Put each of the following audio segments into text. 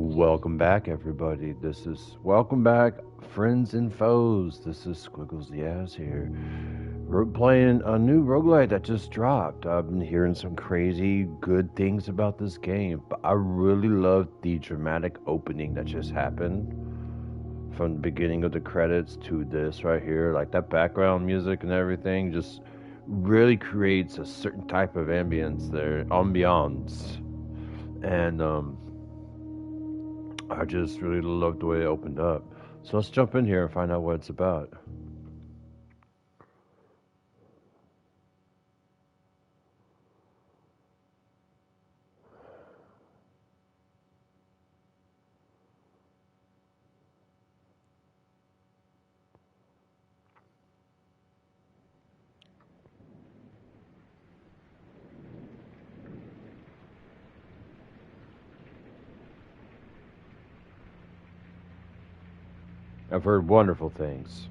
Welcome back, everybody. Welcome back, friends and foes. This is Squiggles the Ass here. We're playing a new roguelite that just dropped. I've been hearing some crazy good things about this game, but I really loved the dramatic opening that just happened from the beginning of the credits to this right here. Like that background music and everything just really creates a certain type of ambiance. And I just really loved the way it opened up. So let's jump in here and find out what it's about. I've heard wonderful things.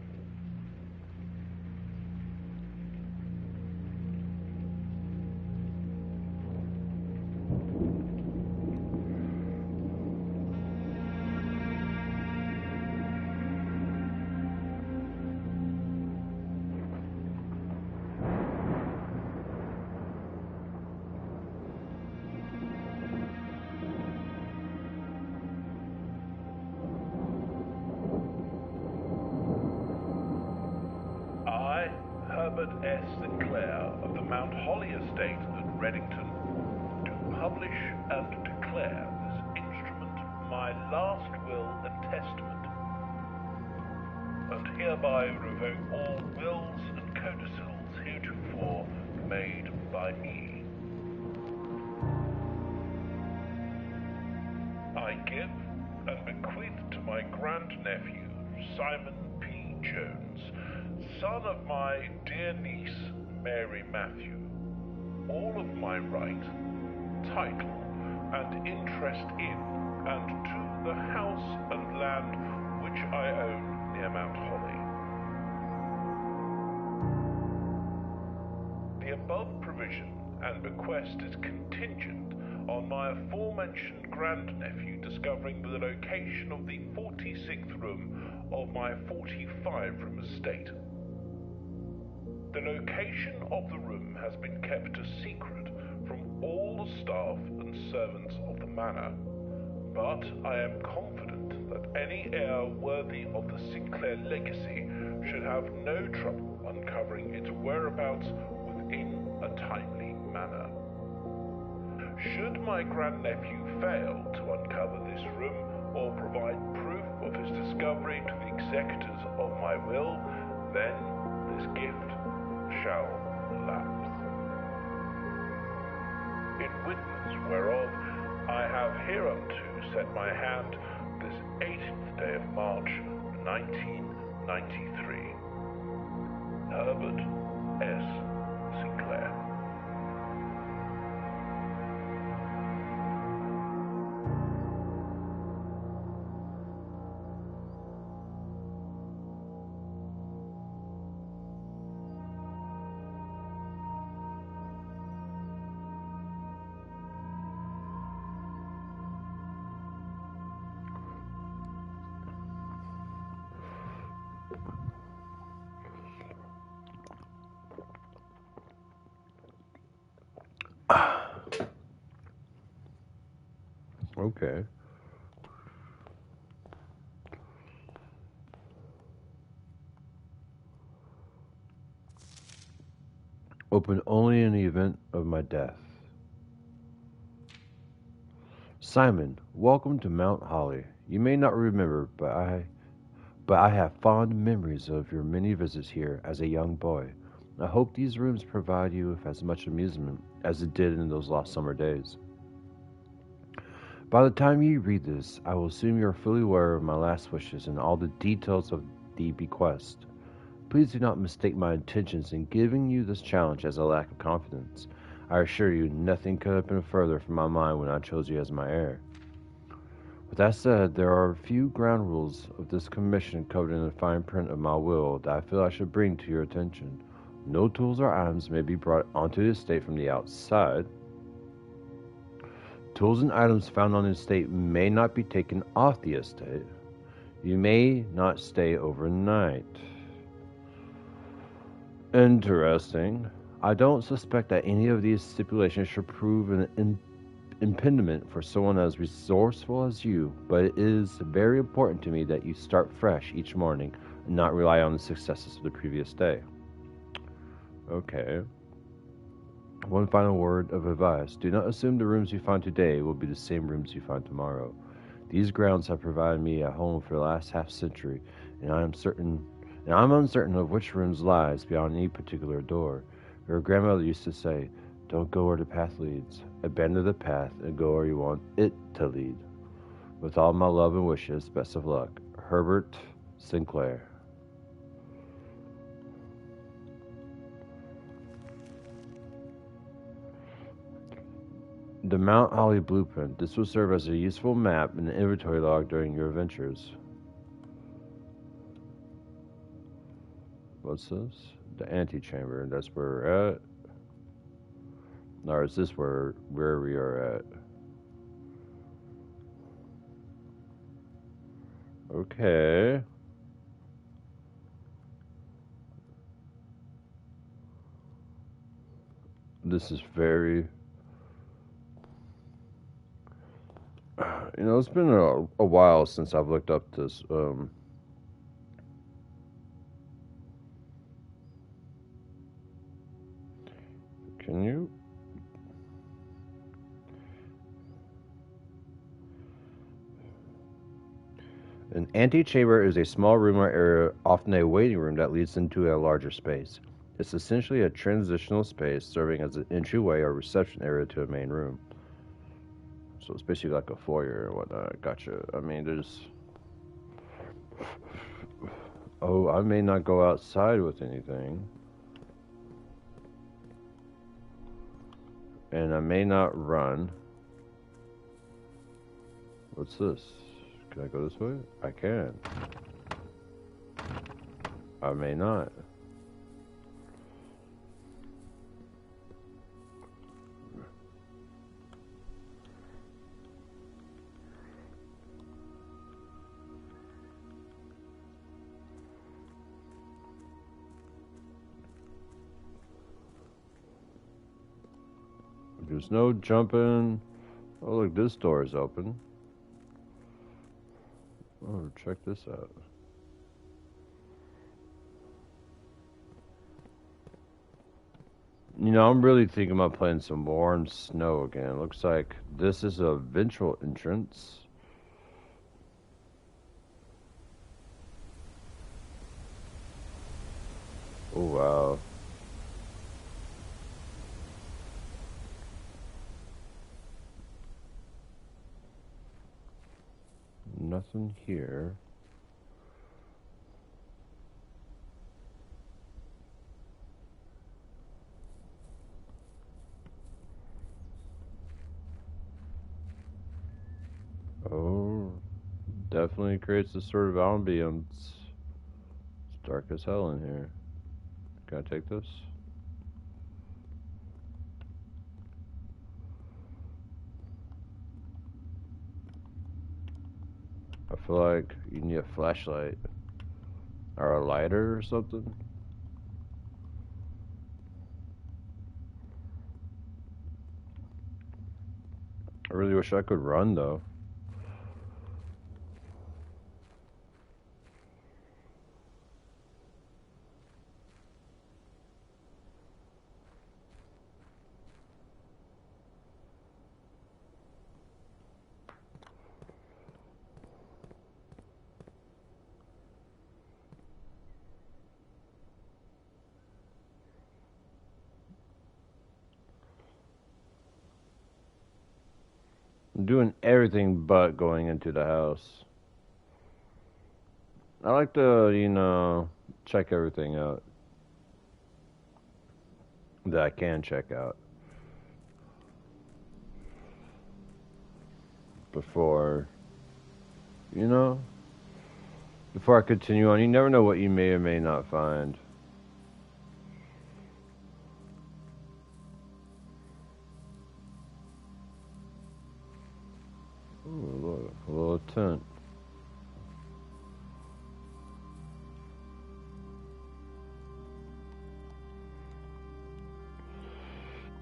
I, Herbert S. Sinclair of the Mount Holly Estate at Reddington, do publish and declare this instrument my last will and testament, and hereby revoke all wills and codicils heretofore made by me. I give and bequeath to my grandnephew, Simon P. Jones, son of my dear niece, Mary Matthew, all of my right, title, and interest in, and to the house and land which I own near Mount Holly. The above provision and bequest is contingent on my aforementioned grandnephew discovering the location of the 46th room of my 45-room estate. The location of the room has been kept a secret from all the staff and servants of the manor, but I am confident that any heir worthy of the Sinclair legacy should have no trouble uncovering its whereabouts within a timely manner. Should my grandnephew fail to uncover this room or provide proof of his discovery to the executors of my will, then this gift shall lapse. In witness whereof I have hereunto set my hand this 18th day of March, 1993. Herbert S. Sinclair. Okay. Open only in the event of my death. Simon, welcome to Mount Holly. You may not remember, but I have fond memories of your many visits here as a young boy. I hope these rooms provide you with as much amusement as it did in those lost summer days. By the time you read this, I will assume you are fully aware of my last wishes and all the details of the bequest. Please do not mistake my intentions in giving you this challenge as a lack of confidence. I assure you, nothing could have been further from my mind when I chose you as my heir. With that said, there are a few ground rules of this commission covered in the fine print of my will that I feel I should bring to your attention. No tools or items may be brought onto the estate from the outside. Tools and items found on the estate may not be taken off the estate. You may not stay overnight. Interesting. I don't suspect that any of these stipulations should prove an impediment for someone as resourceful as you, but it is very important to me that you start fresh each morning and not rely on the successes of the previous day. Okay. One final word of advice. Do not assume the rooms you find today will be the same rooms you find tomorrow. These grounds have provided me a home for the last half century, and I'm uncertain of which rooms lies beyond any particular door. Your grandmother used to say, "Don't go where the path leads. Abandon the path and go where you want it to lead." With all my love and wishes, best of luck. Herbert Sinclair. The Mount Holly Blueprint. This will serve as a useful map and an inventory log during your adventures. What's this? The antechamber. That's where we're at. Or is this where we are at? Okay. This is very... it's been a while since I've looked up this. Can you? An antechamber is a small room or area, often a waiting room that leads into a larger space. It's essentially a transitional space serving as an entryway or reception area to a main room. So it's basically like a foyer or whatnot. Gotcha. I mean, there's... Oh, I may not go outside with anything. And I may not run. What's this? Can I go this way? I can. I may not. There's no jumping. Oh, look, this door is open. Oh, check this out. I'm really thinking about playing some warm snow again. Looks like this is a ventral entrance. Oh, wow. Nothing here. Oh, definitely creates a sort of ambience. It's dark as hell in here. Can I take this? I feel like you need a flashlight or a lighter or something. I really wish I could run though. I'm doing everything but going into the house. I like to, check everything out that I can check out before, before I continue on. You never know what you may or may not find. tent.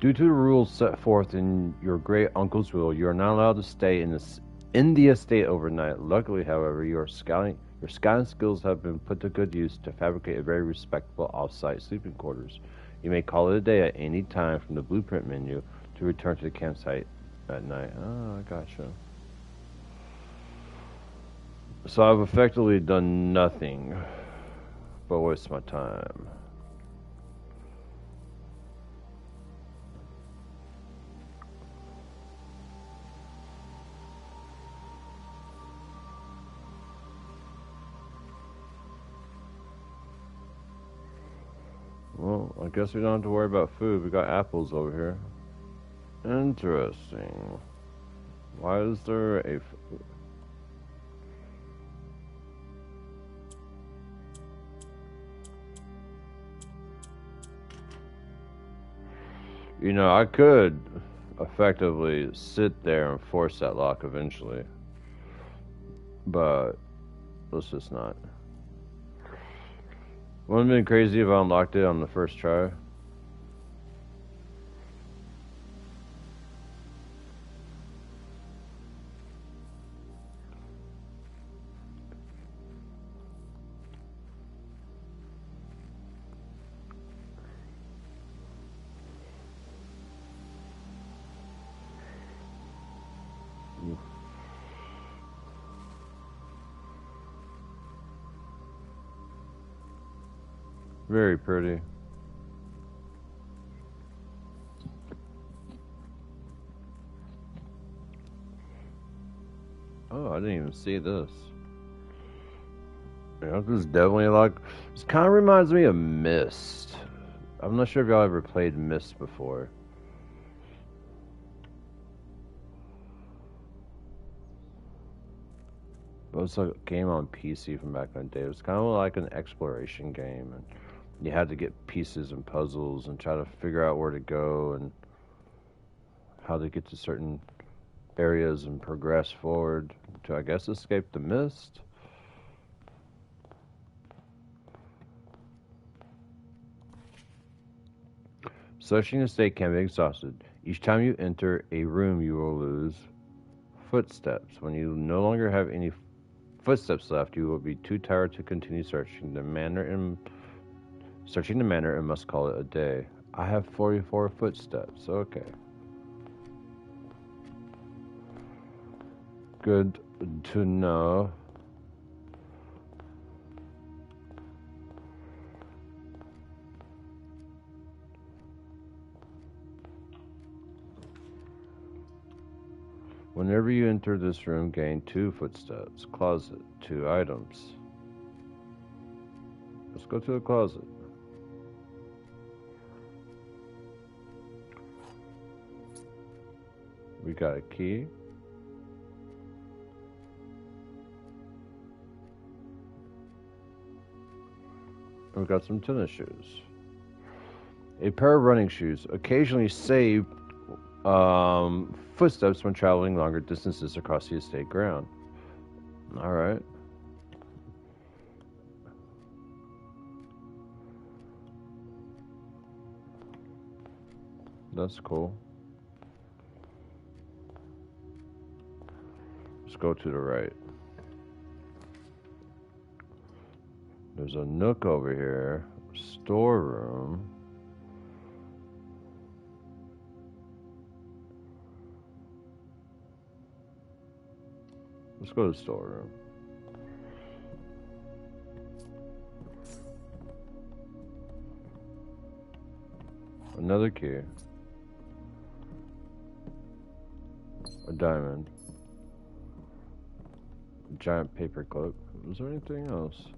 Due to the rules set forth in your great uncle's will, you are not allowed to stay in the estate overnight. Luckily, however, your scouting skills have been put to good use to fabricate a very respectable off-site sleeping quarters. You may call it a day at any time from the blueprint menu to return to the campsite at night. Oh, I gotcha. So I've effectively done nothing but waste my time. Well, I guess we don't have to worry about food. We got apples over here. Interesting. Why is there a... You know, I could effectively sit there and force that lock eventually. But let's just not. Wouldn't have been crazy if I unlocked it on the first try. Very pretty. Oh, I didn't even see this. Yeah, this is definitely like... This kind of reminds me of Myst. I'm not sure if y'all ever played Myst before. It was a game on PC from back in the day. It was kind of like an exploration game, and you had to get pieces and puzzles and try to figure out where to go and how to get to certain areas and progress forward to, I guess, escape the mist. Searching the state can be exhausted. Each time you enter a room, you will lose footsteps. When you no longer have any footsteps left, you will be too tired to continue searching the manor and must call it a day. I have 44 footsteps. Okay. Good to know. Whenever you enter this room, gain 2 footsteps. Closet, 2 items. Let's go to the closet. We got a key. We got some tennis shoes. A pair of running shoes. Occasionally save footsteps when traveling longer distances across the estate ground. Alright. That's cool. Let's go to the right. There's a nook over here. Storeroom. Let's go to the storeroom. Another key. A diamond. A giant paper clip. Is there anything else?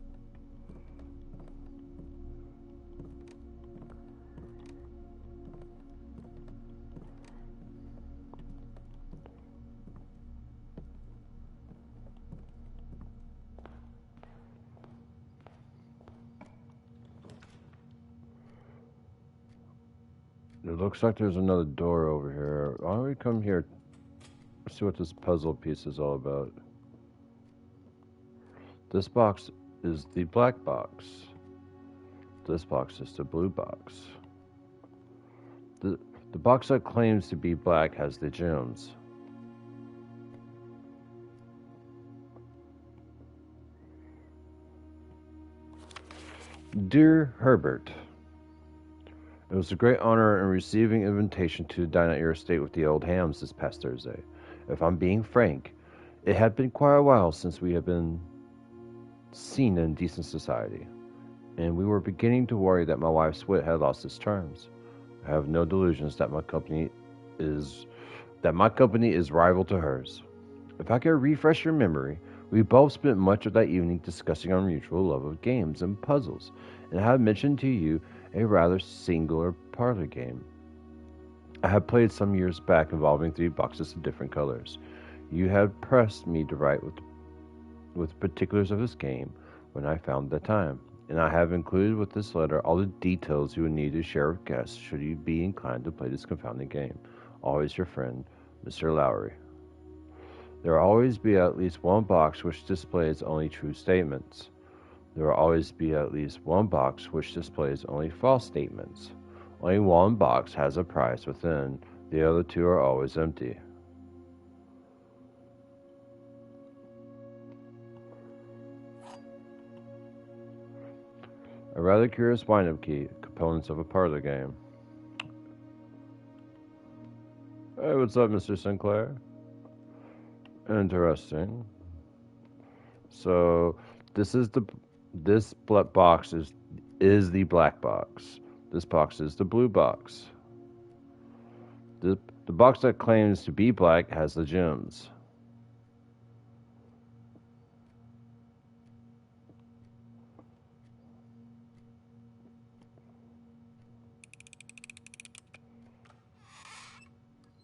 It looks like there's another door over here. Why don't we come here, see what this puzzle piece is all about? This box is the black box. This box is the blue box. The, the box that claims to be black has the gems. Dear Herbert, it was a great honor in receiving an invitation to dine at your estate with the old hams this past Thursday. If I'm being frank, it had been quite a while since we had been seen in decent society, and we were beginning to worry that my wife's wit had lost its charms. I have no delusions that my company is rival to hers. If I could refresh your memory, we both spent much of that evening discussing our mutual love of games and puzzles, and I had mentioned to you a rather singular parlor game I had played some years back involving 3 boxes of different colors. You had pressed me to write with particulars of this game when I found the time, and I have included with this letter all the details you would need to share with guests should you be inclined to play this confounding game. Always your friend, Mr. Lowry. There will always be at least one box which displays only true statements. There will always be at least one box which displays only false statements. Only one box has a prize within. The other 2 are always empty. A rather curious wind-up key, components of a parlor game. Hey, what's up, Mr. Sinclair? Interesting. So, this box is the black box. This box is the blue box. The box that claims to be black has the gems.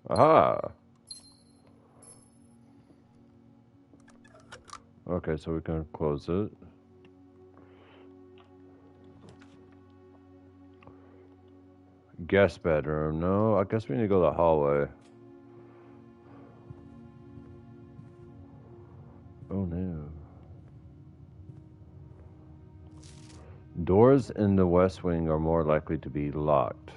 Aha! Okay, so we can close it. Guest bedroom. No, I guess we need to go to the hallway. Oh no. Doors in the west wing are more likely to be locked.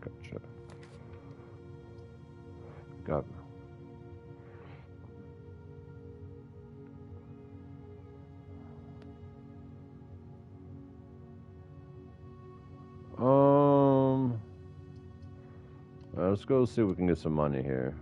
Gotcha. Got let's go see if we can get some money here.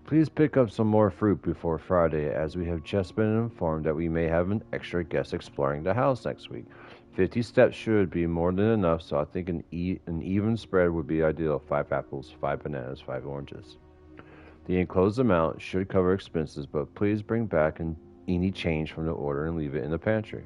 Please pick up some more fruit before Friday, as we have just been informed that we may have an extra guest exploring the house next week. 50 steps should be more than enough, so I think an even spread would be ideal. 5 apples, 5 bananas, 5 oranges. The enclosed amount should cover expenses, but please bring back any change from the order and leave it in the pantry.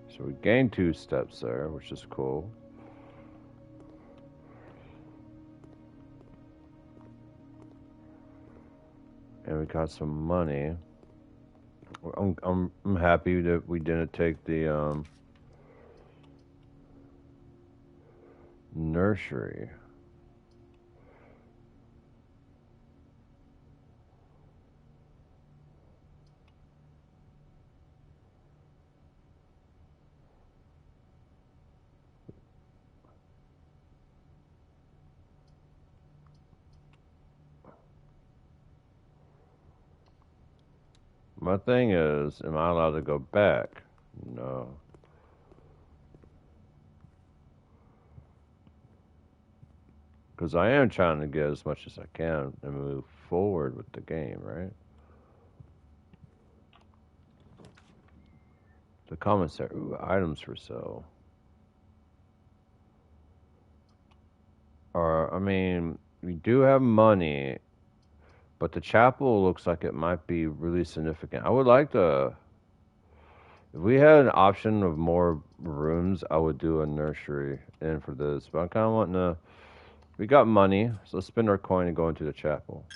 So we gained 2 steps there, which is cool. And we got some money. I'm happy that we didn't take the nursery. My thing is, am I allowed to go back? No. Because I am trying to get as much as I can and move forward with the game, right? The commissary. Ooh, items for sale. Or, I mean, we do have money, but the chapel looks like it might be really significant. I would like to. If we had an option of more rooms, I would do a nursery in for this. But I'm kind of wanting to. We got money, so let's spend our coin and go into the chapel.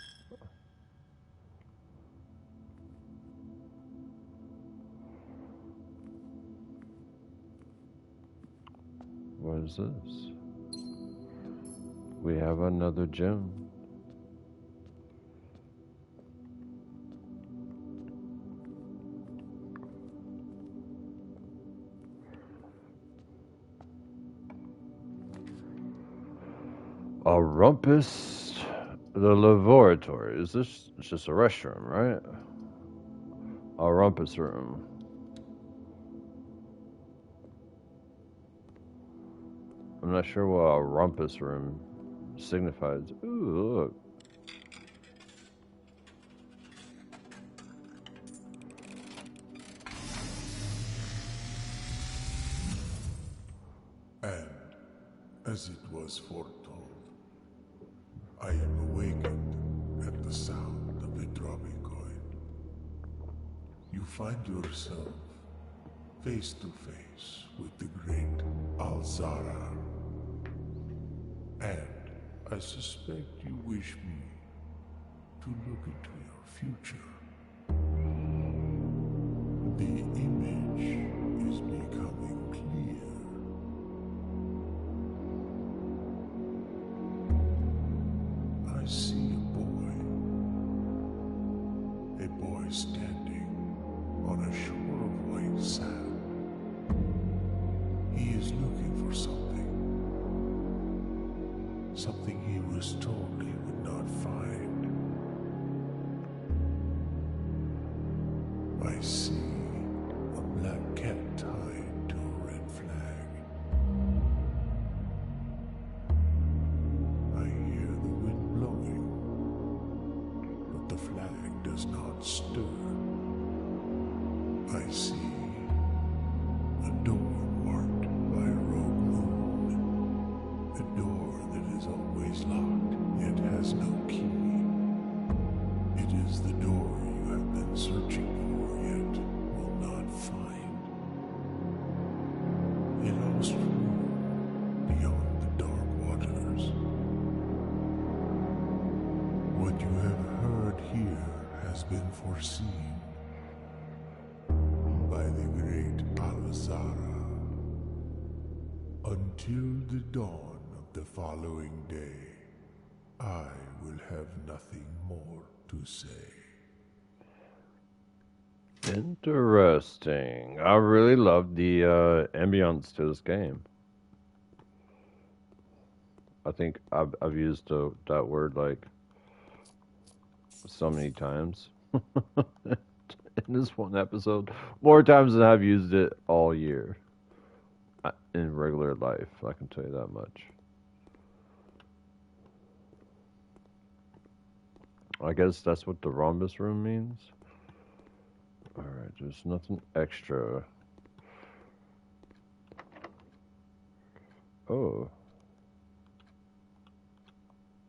What is this? We have another gem. A rumpus. The laboratory. Is this? It's just a restroom, right? A rumpus room. I'm not sure what a rumpus room signifies. Ooh, look. And, as it was foretold, I am awakened at the sound of a dropping coin. You find yourself face to face with the great Alzara. And I suspect you wish me to look into your future. The image is becoming clear. I see a boy standing on a shore of white sand. He is looking for something he was told he would not find. I see a black cat tied to a red flag. I hear the wind blowing, but the flag does not stir. I see a door marked by a rogue moon. A door that is always locked, yet has no key. It is the door you have been searching for, yet will not find. A lost room beyond the dark waters. What you have heard here has been foreseen by the great Alzara. Until the dawn of the following day, I will have nothing more to say. Interesting. I really love the ambience to this game. I think I've used that word like so many times in this one episode, more times than I've used it all year in regular life. I can tell you that much. I guess that's what the rhombus room means. Alright, there's nothing extra. Oh.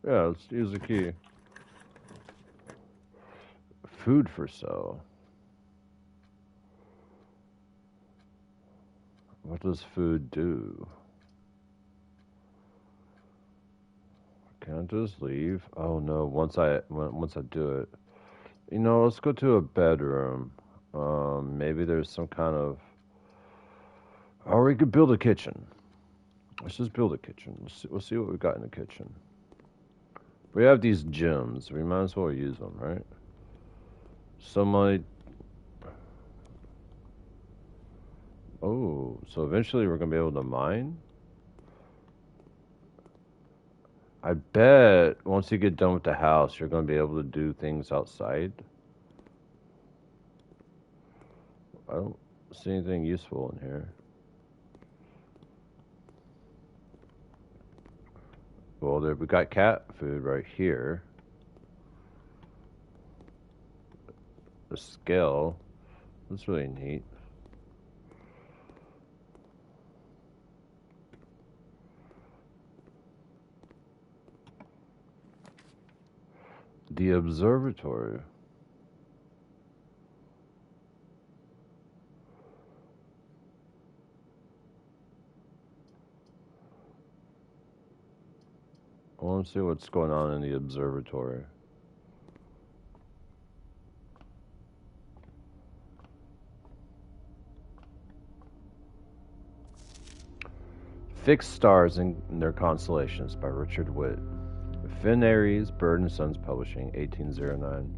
Yeah, let's use the key. Food for sale. What does food do? Can I just leave? Oh no, once I do it. You know, let's go to a bedroom. Maybe there's some kind of... Or we could build a kitchen. Let's just build a kitchen. We'll see what we got in the kitchen. We have these gems. We might as well use them, right? Oh, so eventually we're gonna be able to mine? I bet once you get done with the house, you're gonna be able to do things outside. I don't see anything useful in here. Well, we got cat food right here. The scale. That's really neat. The observatory. Let's see what's going on in the observatory. Fixed Stars and Their Constellations by Richard Witt. Finn Aries, Bird and Sons Publishing, 1809.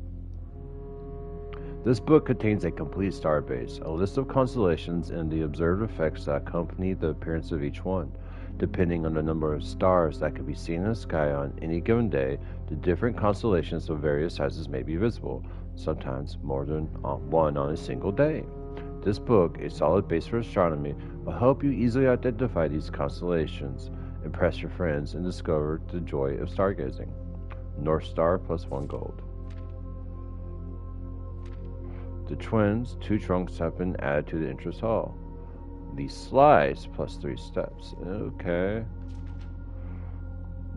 This book contains a complete star base, a list of constellations, and the observed effects that accompany the appearance of each one. Depending on the number of stars that can be seen in the sky on any given day, the different constellations of various sizes may be visible, sometimes more than one on a single day. This book, a solid base for astronomy, will help you easily identify these constellations, impress your friends, and discover the joy of stargazing. North Star plus 1 gold. The twins, 2 trunks have been added to the entrance hall. The slides plus 3 steps. Okay.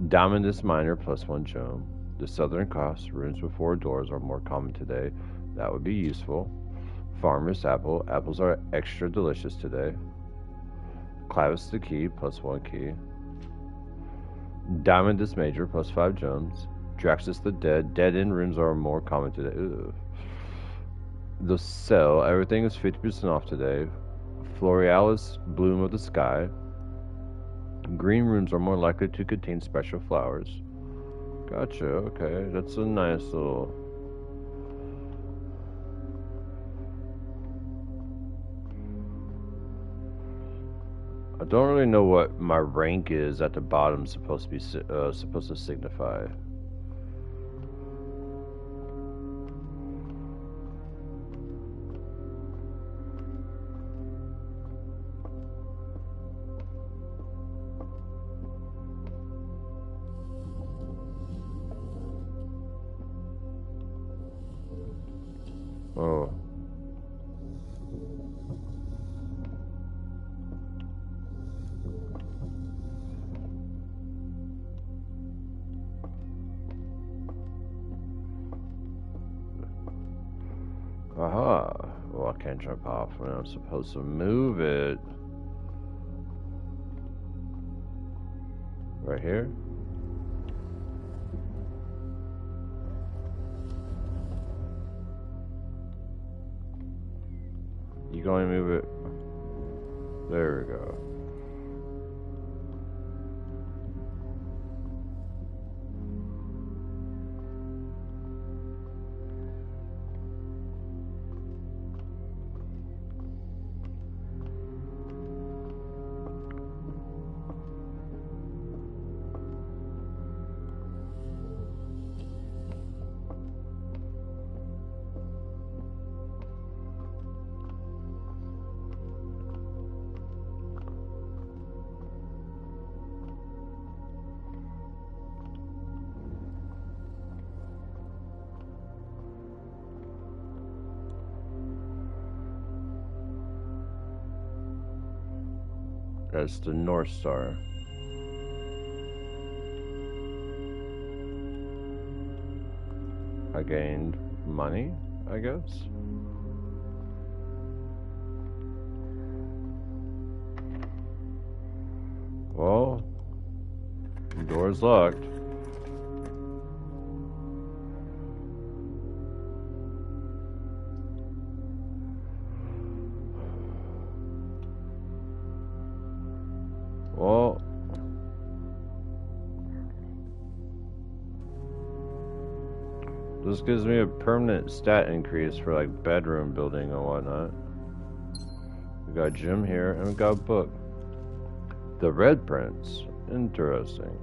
Diamondus Minor plus 1 gem. The Southern Cross, rooms with 4 doors are more common today. That would be useful. Farmer's Apple, apples are extra delicious today. Clavis the Key plus 1 key. Diamondus Major plus 5 gems. Draxus the Dead, dead end rooms are more common today. Ugh. The Cell, everything is 50% off today. Florealis, Bloom of the Sky. Green rooms are more likely to contain special flowers. Gotcha, okay. That's a nice little... I don't really know what my rank is at the bottom supposed to signify. Oh. Aha. Well, I can't jump off when I'm supposed to move it. Right here? You going to move it? There we go. That's the North Star. I gained money, I guess. Well, the door's locked. Well, this gives me a permanent stat increase for like bedroom building and whatnot. We got a gym here and we got a book. The Red Prince. Interesting.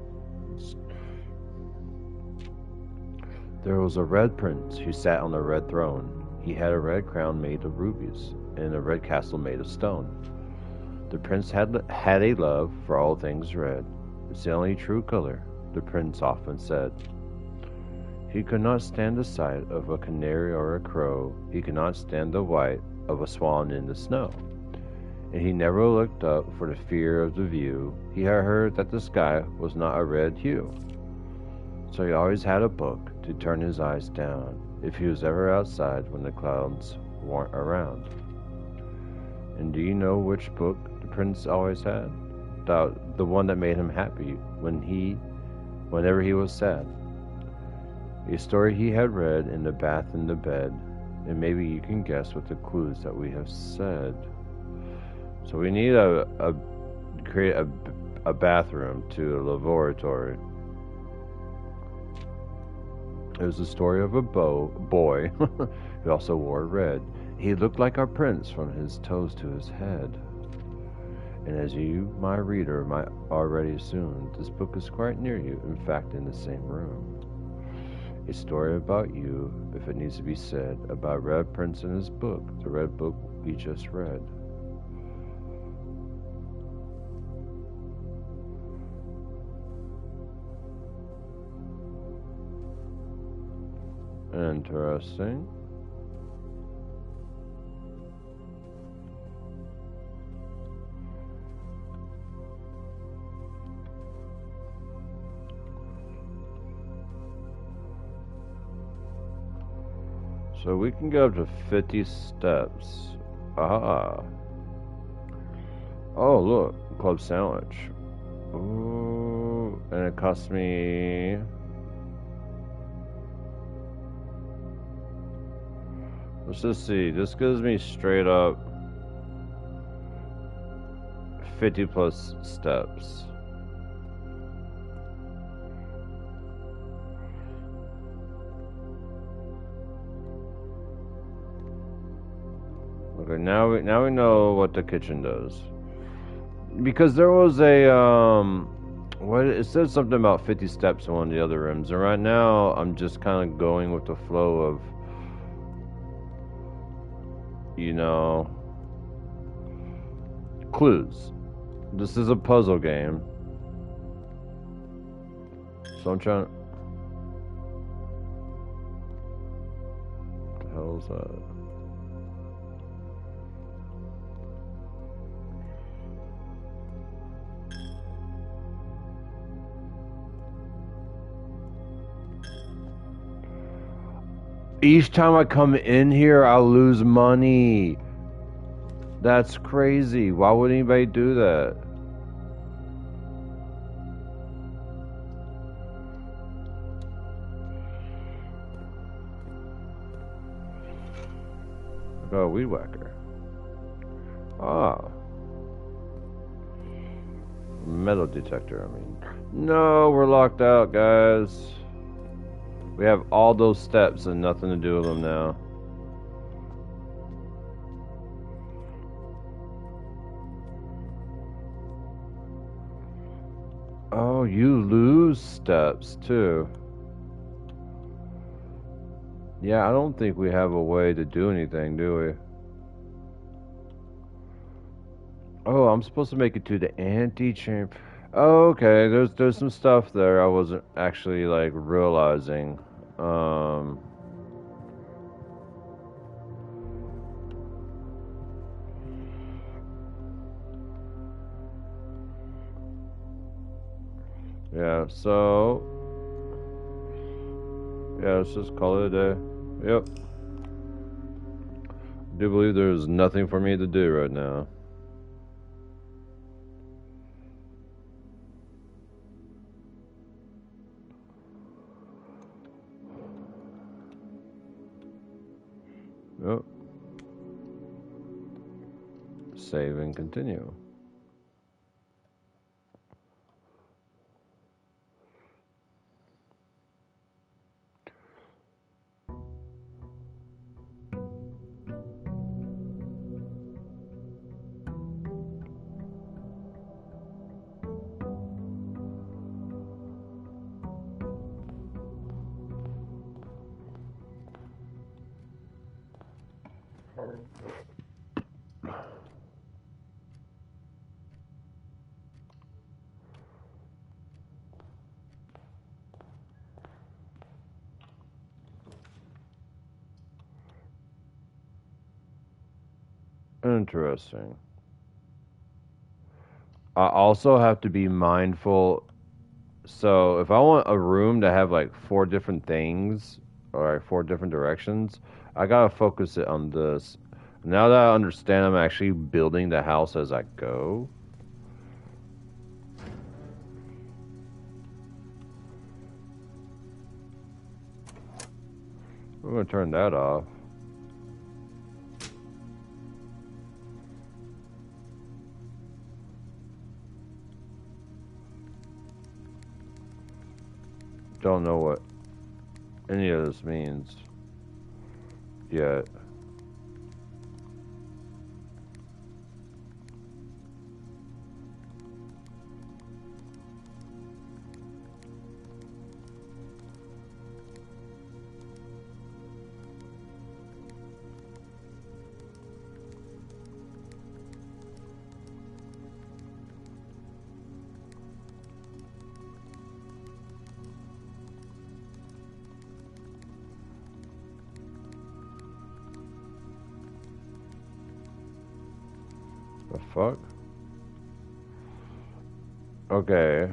There was a red prince who sat on a red throne. He had a red crown made of rubies and a red castle made of stone. The prince had a love for all things red. It's the only true color, the prince often said. He could not stand the sight of a canary or a crow. He could not stand the white of a swan in the snow. And he never looked up for the fear of the view. He had heard that the sky was not a red hue. So he always had a book to turn his eyes down if he was ever outside when the clouds weren't around. And do you know which book the prince always had? The one that made him happy when whenever he was sad. A story he had read in the bath in the bed, and maybe you can guess what the clues that we have said. So we need create a bathroom to a laboratory. It was the story of a boy who also wore red. He looked like our prince from his toes to his head. And as you, my reader, might already assume, this book is quite near you, in fact in the same room. A story about you, if it needs to be said, about Red Prince and his book, the red book we just read. Interesting. So we can go up to 50 steps. Ah. Oh, look. Club sandwich. Ooh. And it cost me... Let's just see. This gives me straight up 50 plus steps. Okay, now we know what the kitchen does. Because there was a what it said something about 50 steps in one of the other rooms, and right now I'm just kind of going with the flow of, you know, clues. This is a puzzle game, so I'm trying. What the hell is that? Each time I come in here, I lose money. That's crazy. Why would anybody do that? Oh, weed whacker. Ah. Metal detector, I mean. No, we're locked out, guys. We have all those steps and nothing to do with them now. Oh, you lose steps too. Yeah, I don't think we have a way to do anything, do we? Oh, I'm supposed to make it to the antechamber. Oh, okay, there's some stuff there I wasn't actually like realizing. Yeah, so yeah, let's just call it a day. Yep. I do believe there's nothing for me to do right now. Yep. Save and continue. Interesting. I also have to be mindful. So if I want a room to have like 4 different things or like 4 different directions, I gotta focus it on this. Now that I understand, I'm actually building the house as I go. We're gonna turn that off. Don't know what any of this means yet. The fuck? Okay.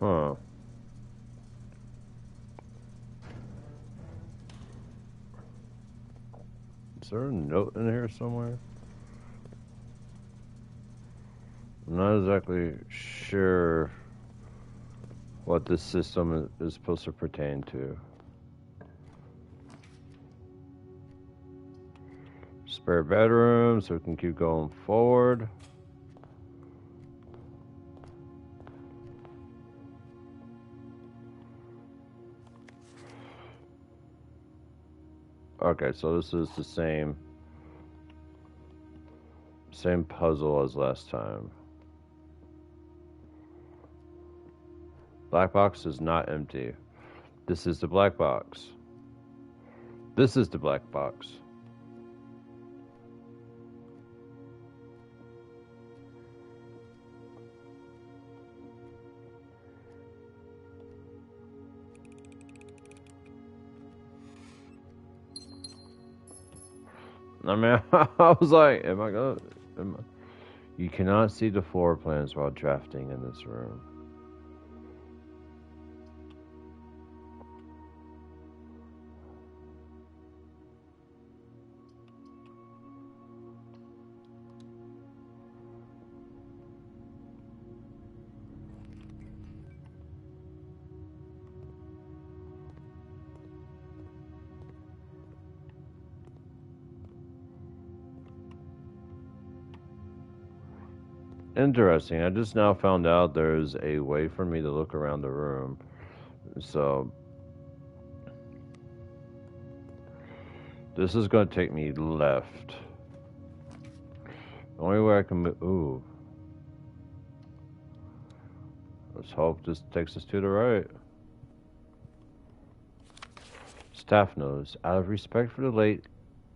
Huh. Is there a note in here somewhere? I'm not exactly sure what this system is supposed to pertain to. Spare bedroom so we can keep going forward. Okay, so this is the same puzzle as last time. Black box is not empty. This is the black box. This is the black box. I mean, I was like, am I gonna... You cannot see the floor plans while drafting in this room. Interesting. I just now found out there's a way for me to look around the room. So this is going to take me left. The only way I can move... Ooh. Let's hope this takes us to the right. Staff knows. Out of respect for the late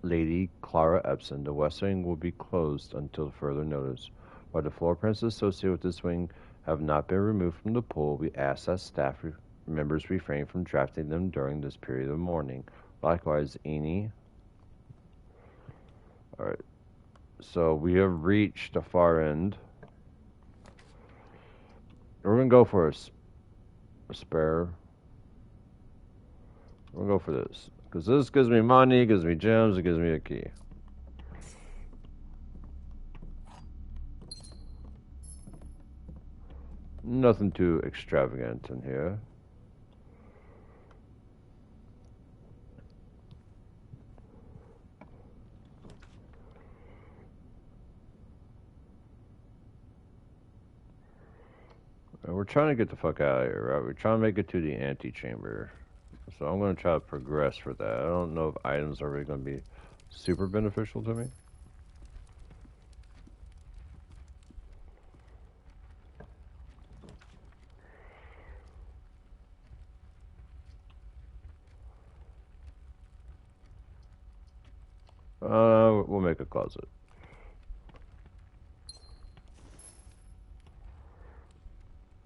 Lady Clara Epson, the west wing will be closed until further notice. While the floor plans associated with this wing have not been removed from the pool, we ask that staff members refrain from drafting them during this period of mourning. Likewise, any... Alright. So we have reached the far end. We're going to go for a spare. We're going to go for this. Because this gives me money, gives me gems, it gives me a key. Nothing too extravagant in here. We're trying to get the fuck out of here, right? We're trying to make it to the antechamber. So I'm going to try to progress for that. I don't know if items are really going to be super beneficial to me. We'll make a closet.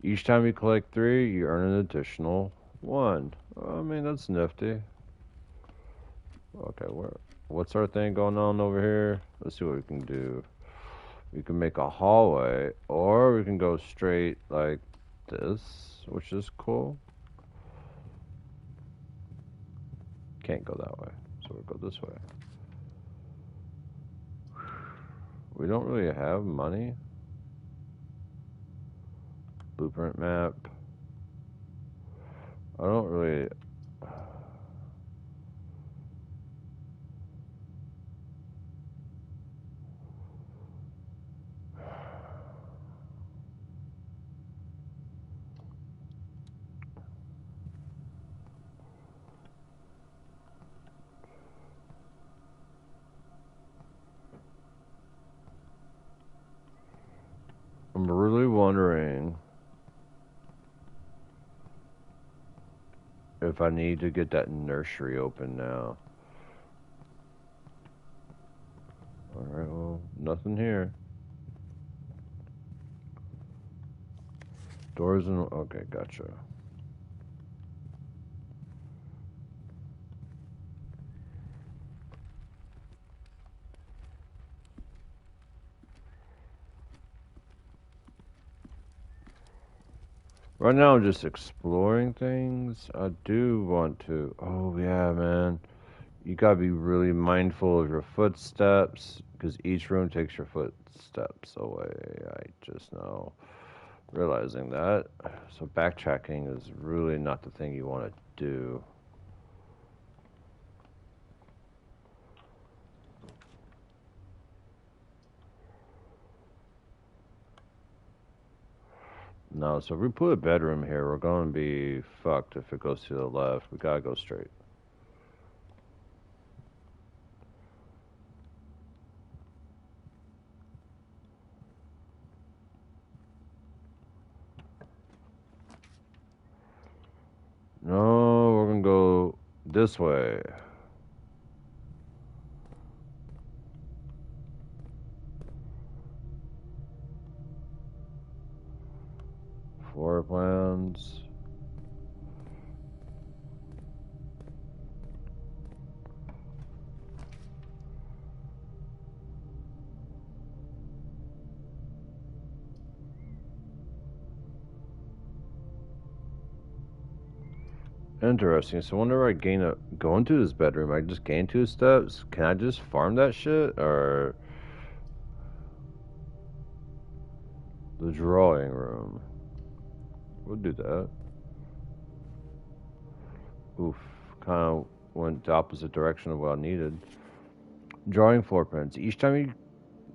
Each time you collect 3, you earn an additional 1. I mean, that's nifty. Okay, what's our thing going on over here? Let's see what we can do. We can make a hallway, or we can go straight like this, which is cool. Can't go that way, so we'll go this way. We don't really have money. Blueprint map. I don't really... I'm really wondering if I need to get that nursery open now. Alright, well, nothing here. Doors and... Okay, gotcha. Right now I'm just exploring things. I do want to... Oh, yeah, man. You gotta be really mindful of your footsteps, because each room takes your footsteps away. I just now realizing that. So backtracking is really not the thing you want to do. No, so if we put a bedroom here, we're going to be fucked if it goes to the left. We gotta go straight. No, we're gonna go this way. Floor plans. Interesting. So whenever I go into this bedroom, I just gain 2 steps. Can I just farm that shit, or the drawing room? We'll do that. Oof, kind of went the opposite direction of what I needed. Drawing floor plans. Each time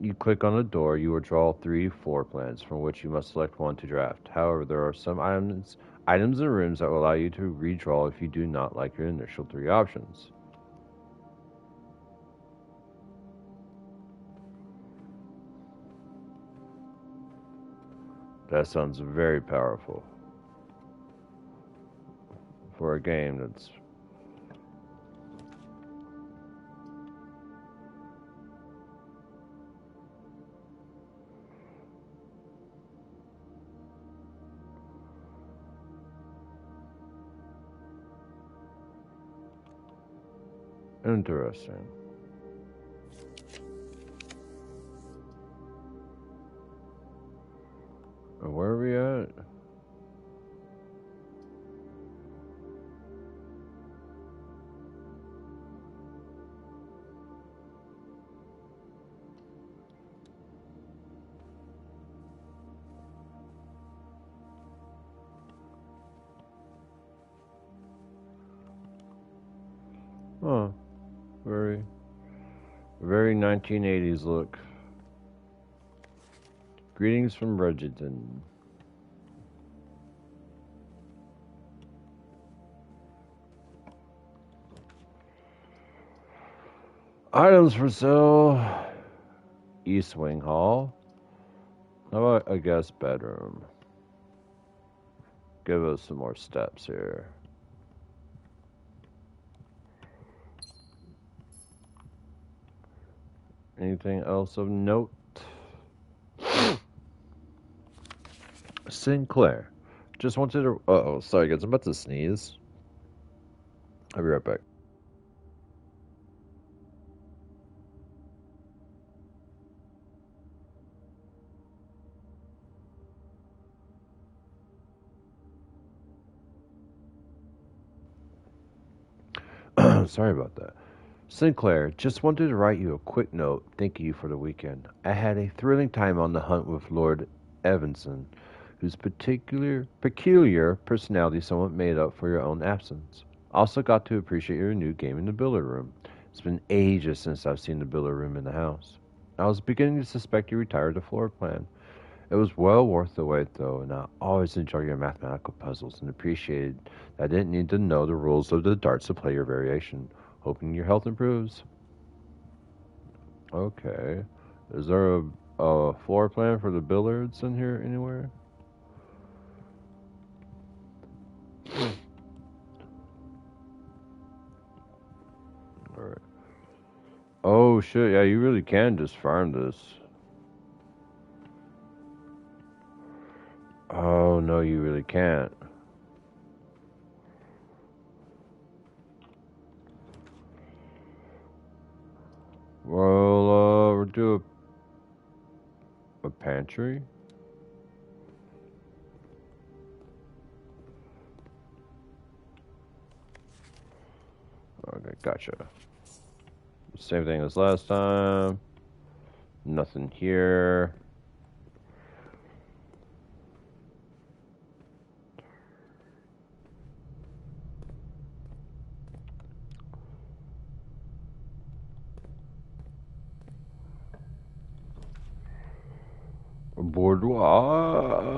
you click on a door, you will draw 3 floor plans, from which you must select 1 to draft. However, there are some items and rooms that will allow you to redraw if you do not like your initial 3 options. That sounds very powerful for a game that's... interesting. Where are we at? Oh, very 1980s look. Greetings from Bridgerton. Items for sale. East Wing Hall. How about a guest bedroom? Give us some more steps here. Anything else of note? Sinclair. Just wanted to. Uh-oh, sorry guys, I'm about to sneeze. I'll be right back. Sorry about that. Sinclair, just wanted to write you a quick note thanking you for the weekend. I had a thrilling time on the hunt with Lord Evanson, whose peculiar personality somewhat made up for your own absence. Also got to appreciate your new game in the billiard room. It's been ages since I've seen the billiard room in the house. I was beginning to suspect you retired the floor plan. It was well worth the wait, though, and I always enjoy your mathematical puzzles and appreciated that I didn't need to know the rules of the darts to play your variation. Hoping your health improves. Okay. Is there a floor plan for the billiards in here anywhere? Alright. Oh shit, yeah, you really can just farm this. Oh no, you really can't. Well, we'll do a pantry. Okay, gotcha. Same thing as last time. Nothing here. A boardwalk.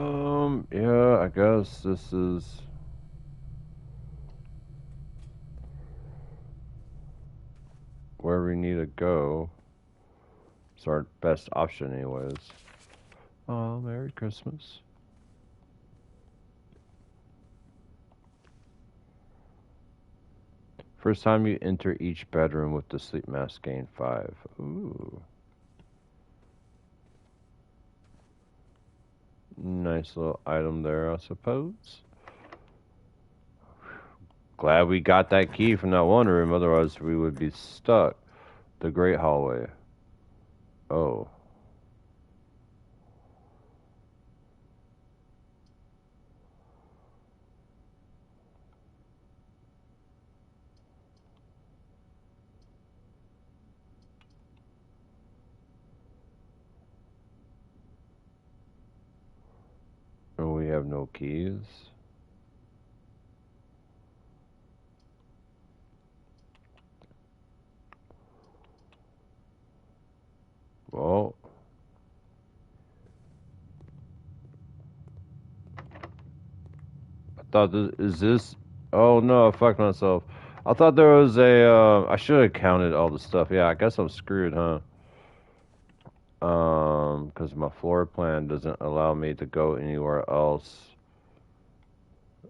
Yeah, I guess this is where we need to go. It's our best option, anyways. Oh, Merry Christmas. First time you enter each bedroom with the sleep mask, gain 5. Ooh. Nice little item there, I suppose. Glad we got that key from that one room, otherwise we would be stuck. The Great Hallway. Oh. And we have no keys. Well. I thought this, is this... Oh no, I fucked myself. I thought there was a, I should have counted all the stuff. Yeah, I guess I'm screwed, huh? Because my floor plan doesn't allow me to go anywhere else.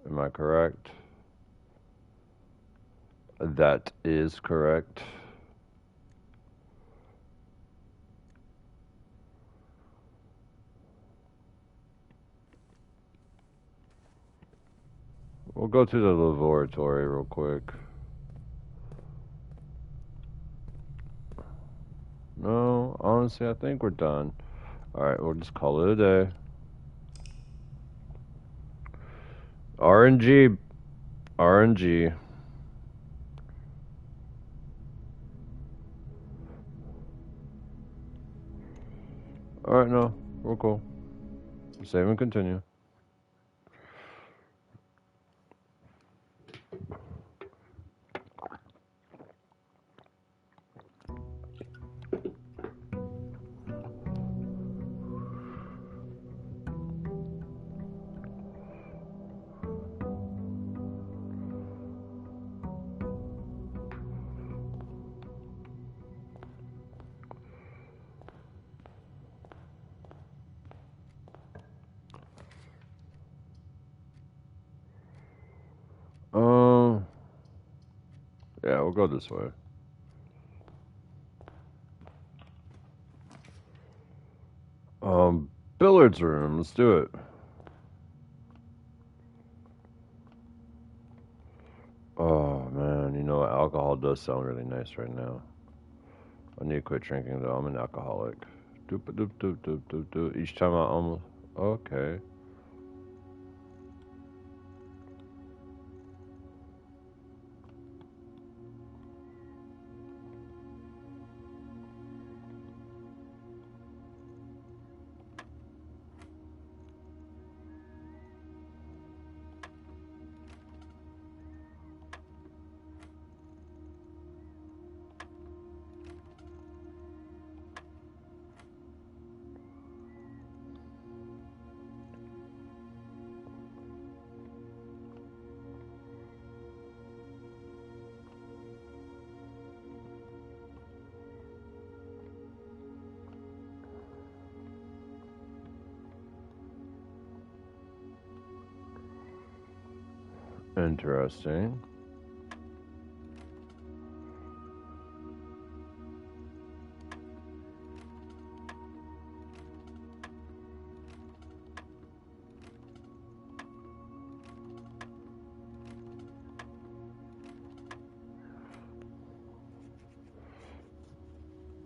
Am I correct? That is correct. We'll go to the laboratory real quick. No, honestly, I think we're done. Alright, we'll just call it a day. RNG. RNG. Alright, no, we're cool. Save and continue. Yeah, we'll go this way. Billiards room. Let's do it. Oh man, you know what? Alcohol does sound really nice right now. I need to quit drinking though. I'm an alcoholic. Doop doop doop doop doop doop. Each time I almost. Okay. Interesting.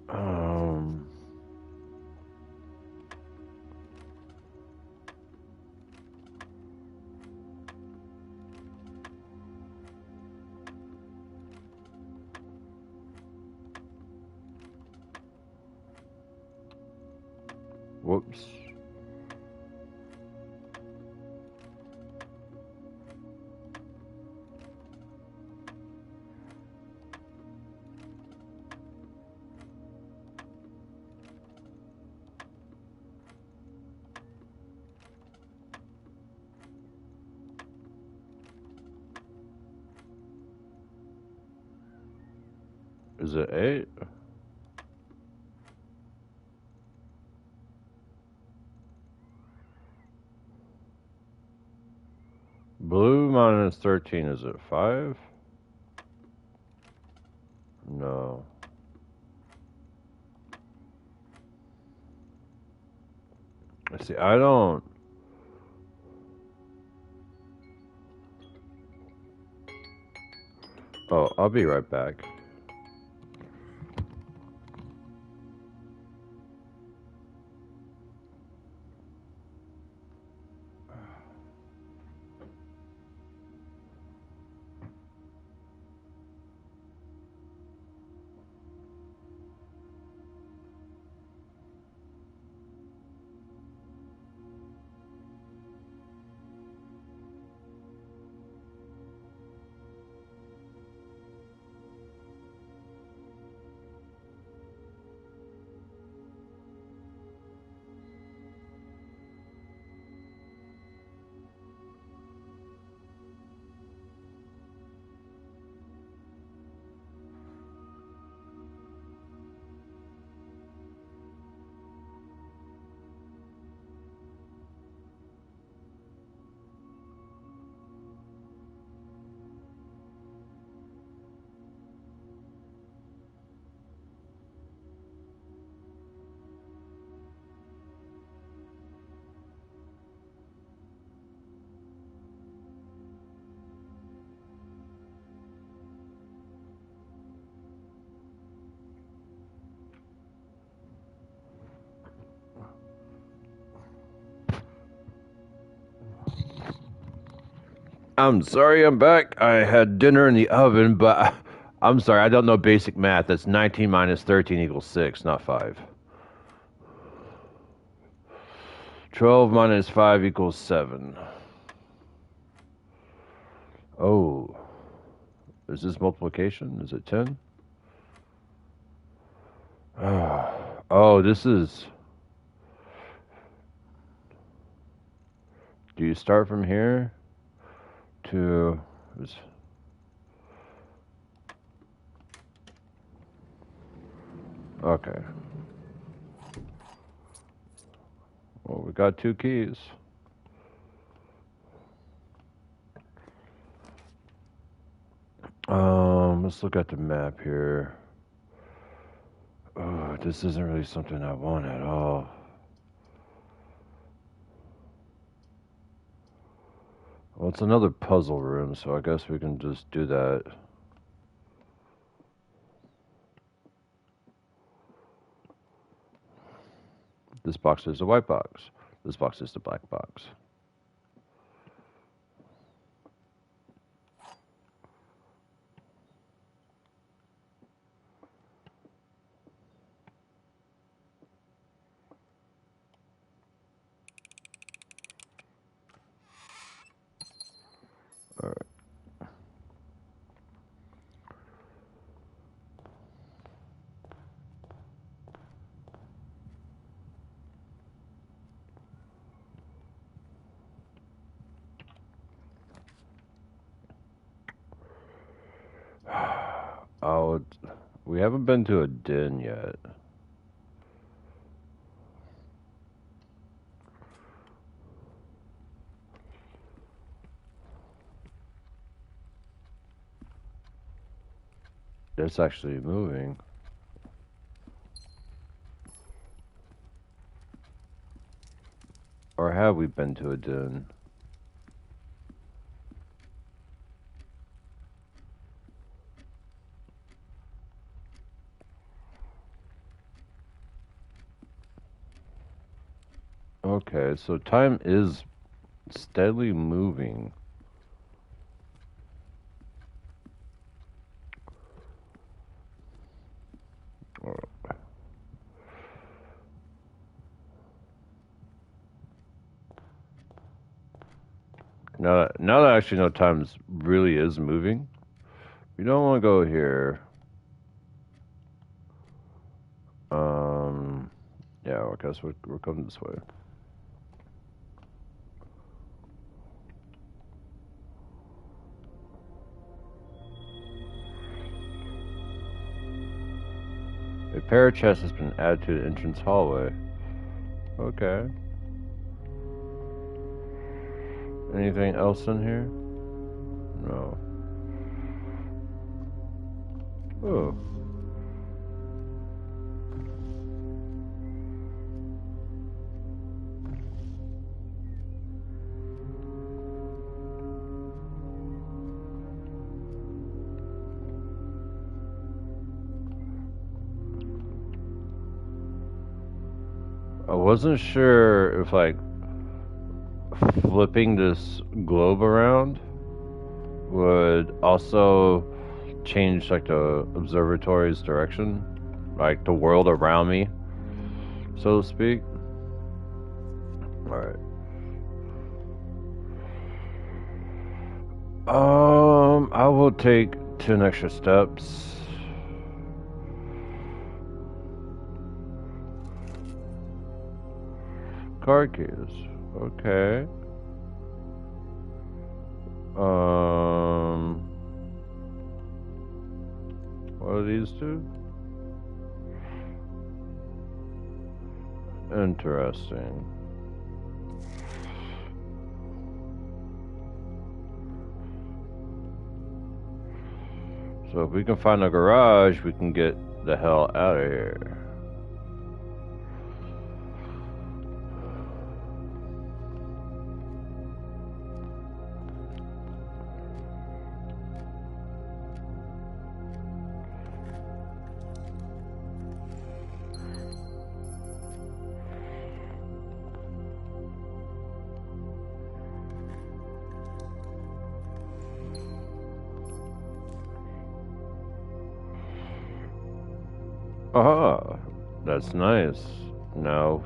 Um. Whoops. Is it 8? Blue minus 13. Is it 5? No. See, I don't. Oh, I'll be right back. I'm sorry, I'm back. I had dinner in the oven, but I'm sorry, I don't know basic math. That's 19 minus 13 equals 6, not 5. 12 minus 5 equals 7. Oh. Is this multiplication? Is it 10? Oh, this is... Do you start from here to... Okay. Well, we got 2 keys. Let's look at the map here. Oh, this isn't really something I want at all. Well, it's another puzzle room, so I guess we can just do that. This box is the white box. This box is the black box. Alright. Oh, we haven't been to a den yet. It's actually moving. Or have we been to a den? Okay, so time is steadily moving. Now that I actually know time really is moving, we don't want to go here. Yeah, I guess we're coming this way. A pair of chests has been added to the entrance hallway. Okay. Anything else in here? No. Oh. I wasn't sure if like flipping this globe around would also change like the observatory's direction, like the world around me, so to speak. Alright. I will take 10 extra steps. Card keys. Okay. What are these two? Interesting. So if we can find a garage, we can get the hell out of here. Aha, that's nice. Now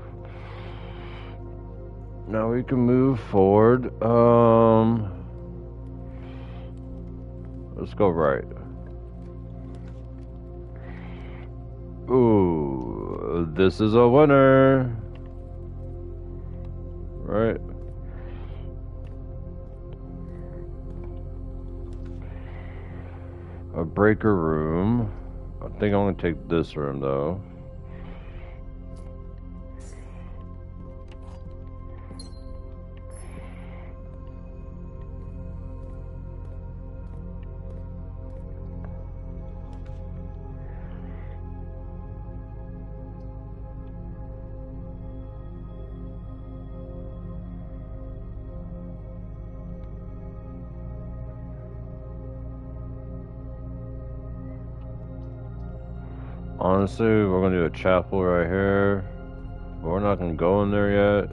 we can move forward. Let's go right. Ooh, this is a winner. Right. A breaker room. I think I'm gonna take this room though. Honestly, we're gonna do a chapel right here. But we're not gonna go in there yet.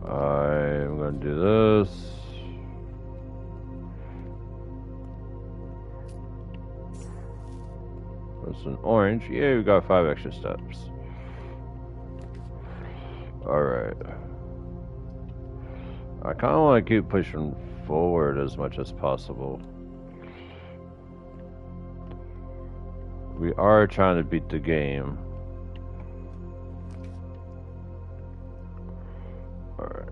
I'm gonna do this. That's an orange. Yeah, we got 5 extra steps. Alright. I kinda wanna keep pushing forward as much as possible. We are trying to beat the game. Alright.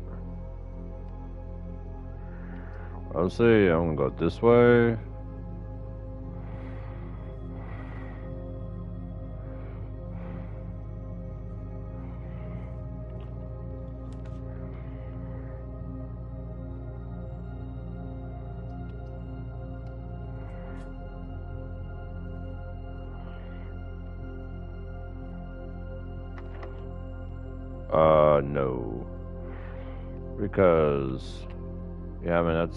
I'll say I'm gonna go this way. No. Because, yeah, I mean,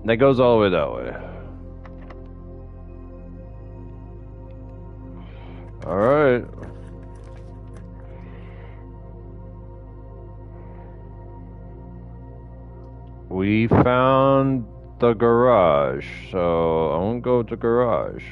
that goes all the way that way. Alright. We found the garage, so I won't go to the garage.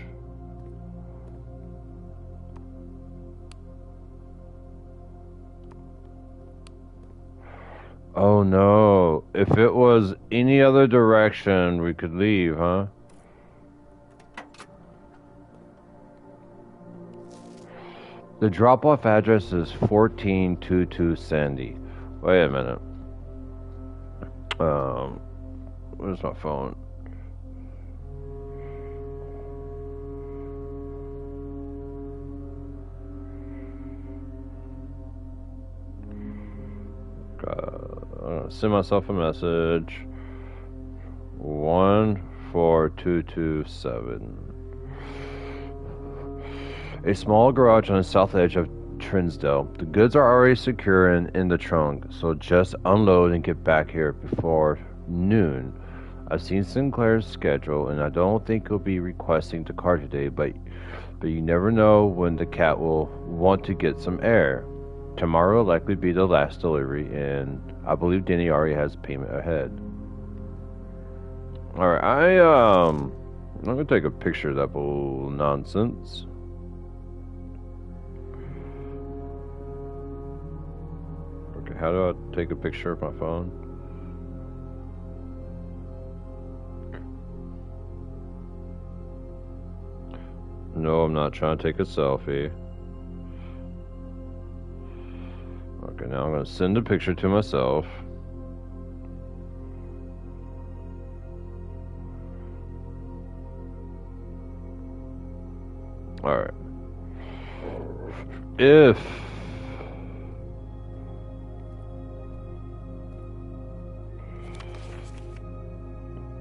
Oh no, if it was any other direction, we could leave, huh? The drop-off address is 1422 Sandy. Wait a minute. Where's my phone? Send myself a message. 14227. A small garage on the south edge of Trinsdale. The goods are already secure and in the trunk, so just unload and get back here before noon. I've seen Sinclair's schedule, and I don't think he'll be requesting the car today, but you never know when the cat will want to get some air. Tomorrow will likely be the last delivery, and I believe Denny already has payment ahead. Alright, I'm gonna take a picture of that bull nonsense. Okay, how do I take a picture of my phone? No, I'm not trying to take a selfie. Okay, now I'm gonna send a picture to myself. Alright. If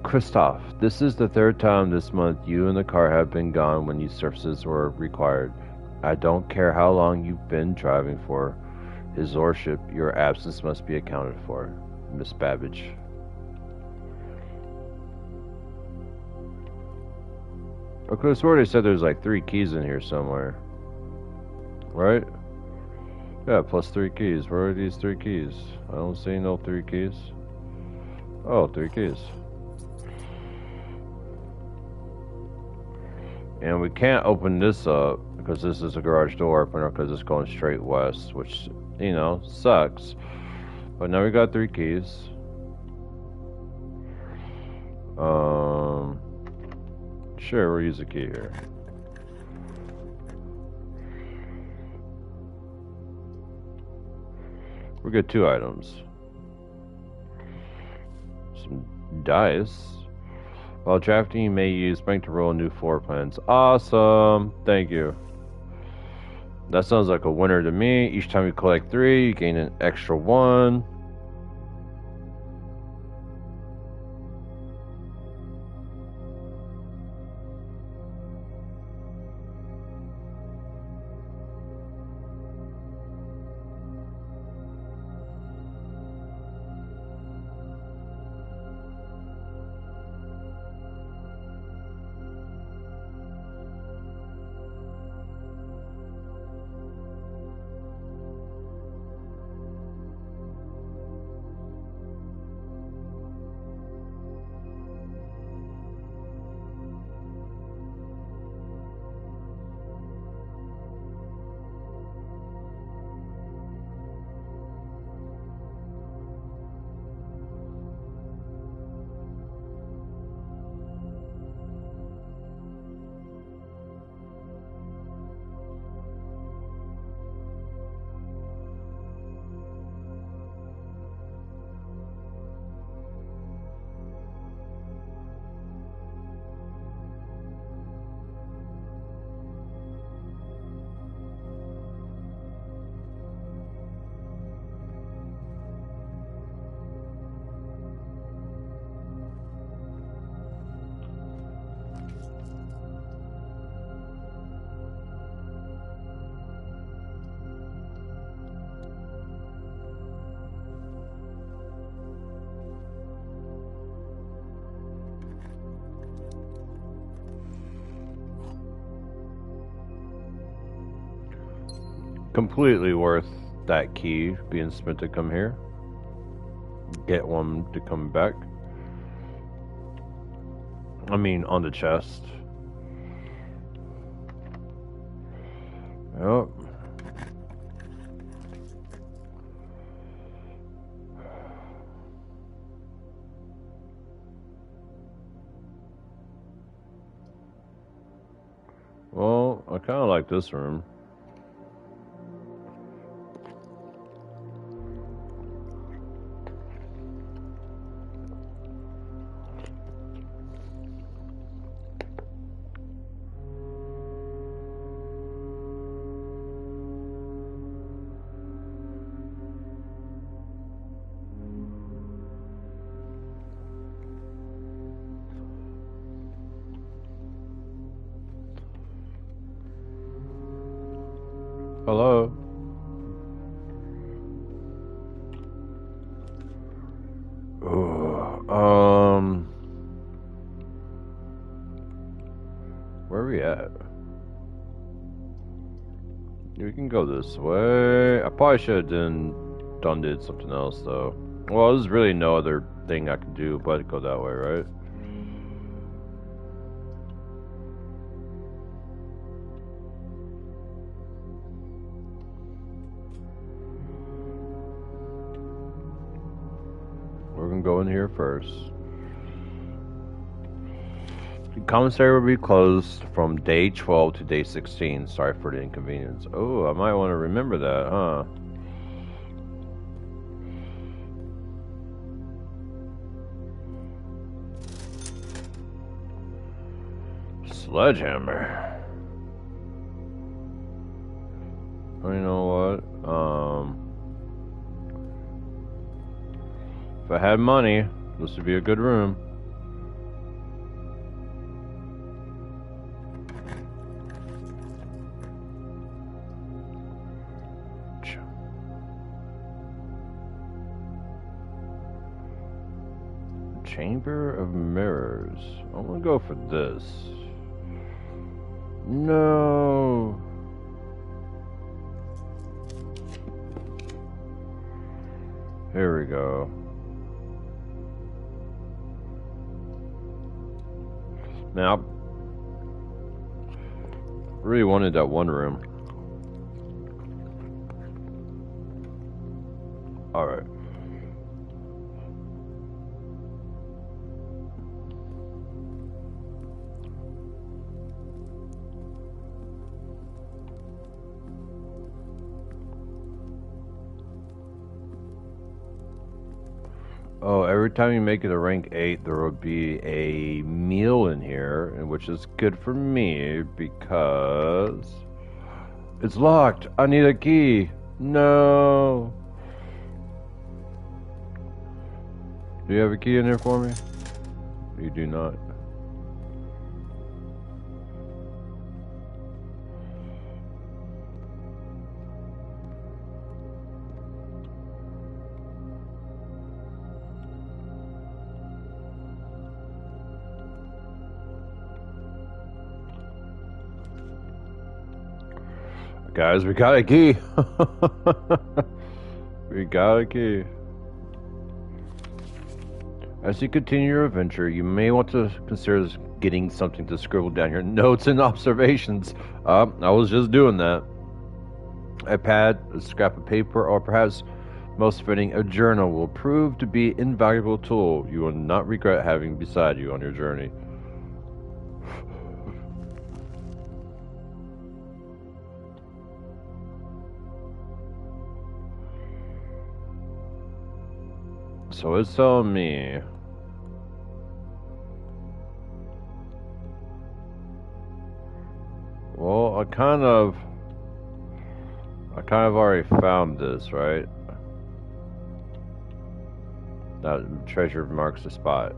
Christoph, this is the 3rd time this month you and the car have been gone when these services were required. I don't care how long you've been driving for. His Lordship, your absence must be accounted for. Miss Babbage. I could have sworn they said there's like 3 keys in here somewhere. Right? Yeah, plus 3 keys. Where are these 3 keys? I don't see no 3 keys. Oh, 3 keys. And we can't open this up because this is a garage door opener because it's going straight west, which, you know, sucks. But now we got 3 keys. Sure, we'll use a key here. We get 2 items. Some dice. While drafting, you may use bank to roll new floor plans. Awesome! Thank you. That sounds like a winner to me. Each time you collect 3, you gain an extra 1. completely worth that key being spent to come here. Get one to come back. I mean, on the chest. Yep. Well, I kind of like this room. Hello? Where are we at? We can go this way. I probably should have did something else though. Well, there's really no other thing I can do but go that way, right? We're gonna go in here first. The commissary will be closed from day 12 to day 16. Sorry for the inconvenience. Oh, I might want to remember that, huh? Sledgehammer. You know what? If I had money, this would be a good room. Chamber of Mirrors. I'm gonna go for this. No. Here we go. Now, I really wanted that one room. Alright. Oh, every time you make it a rank 8, there will be a meal in here, which is good for me because it's locked. I need a key. No. Do you have a key in there for me? You do not. Guys, we got a key. We got a key. As you continue your adventure, you may want to consider getting something to scribble down your notes and observations. I was just doing that. A pad, a scrap of paper, or perhaps most fitting, a journal will prove to be an invaluable tool you will not regret having beside you on your journey. So it's telling me well, I kind of already found this, right? That treasure marks the spot.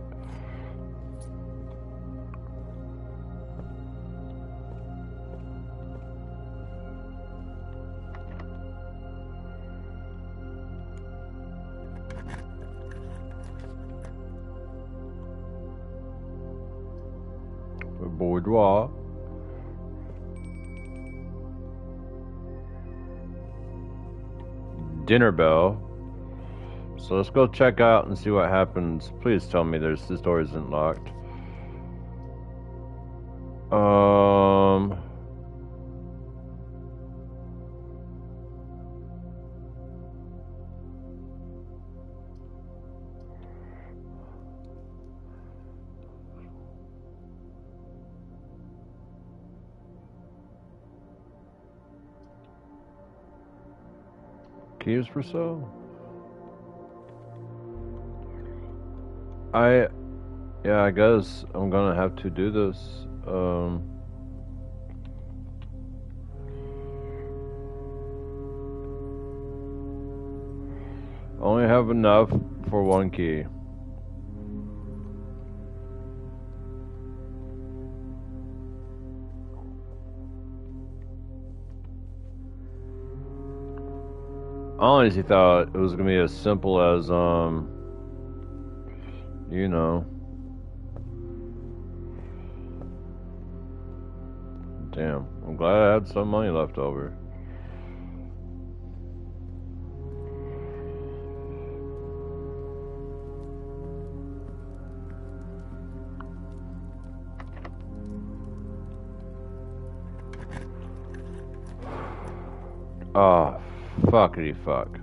A boudoir. dinner bell. So let's go check out and see what happens. Please tell me this door isn't locked. Keys for sale? Yeah, I guess I'm gonna have to do this. Only have enough for one key. I honestly thought it was gonna be as simple as, you know. Damn, I'm glad I had some money left over. Oh, fuckity fuck.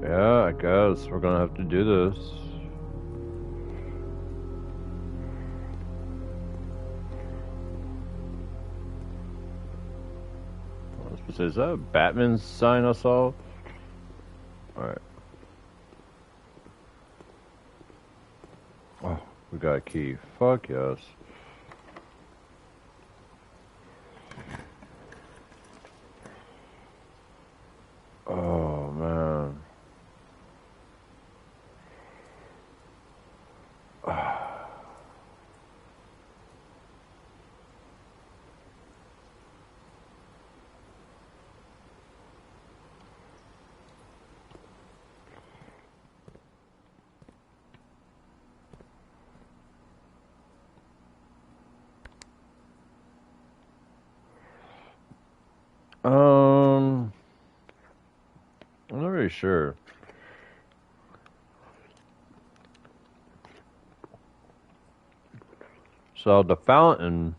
Yeah, I guess we're gonna have to do this. Is that a Batman sign I saw? Alright. Oh, we got a key. Fuck yes. Oh, man. I'm not really sure. So the fountain.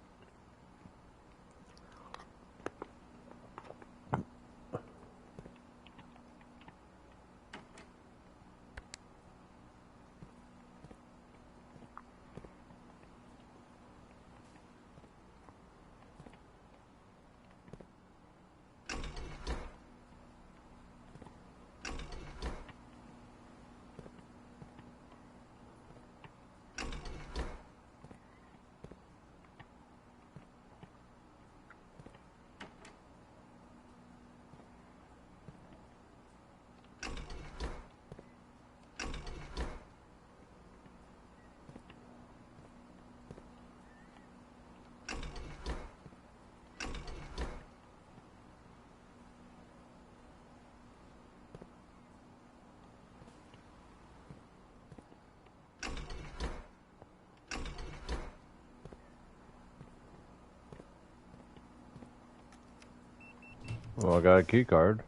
Well, I got a key card.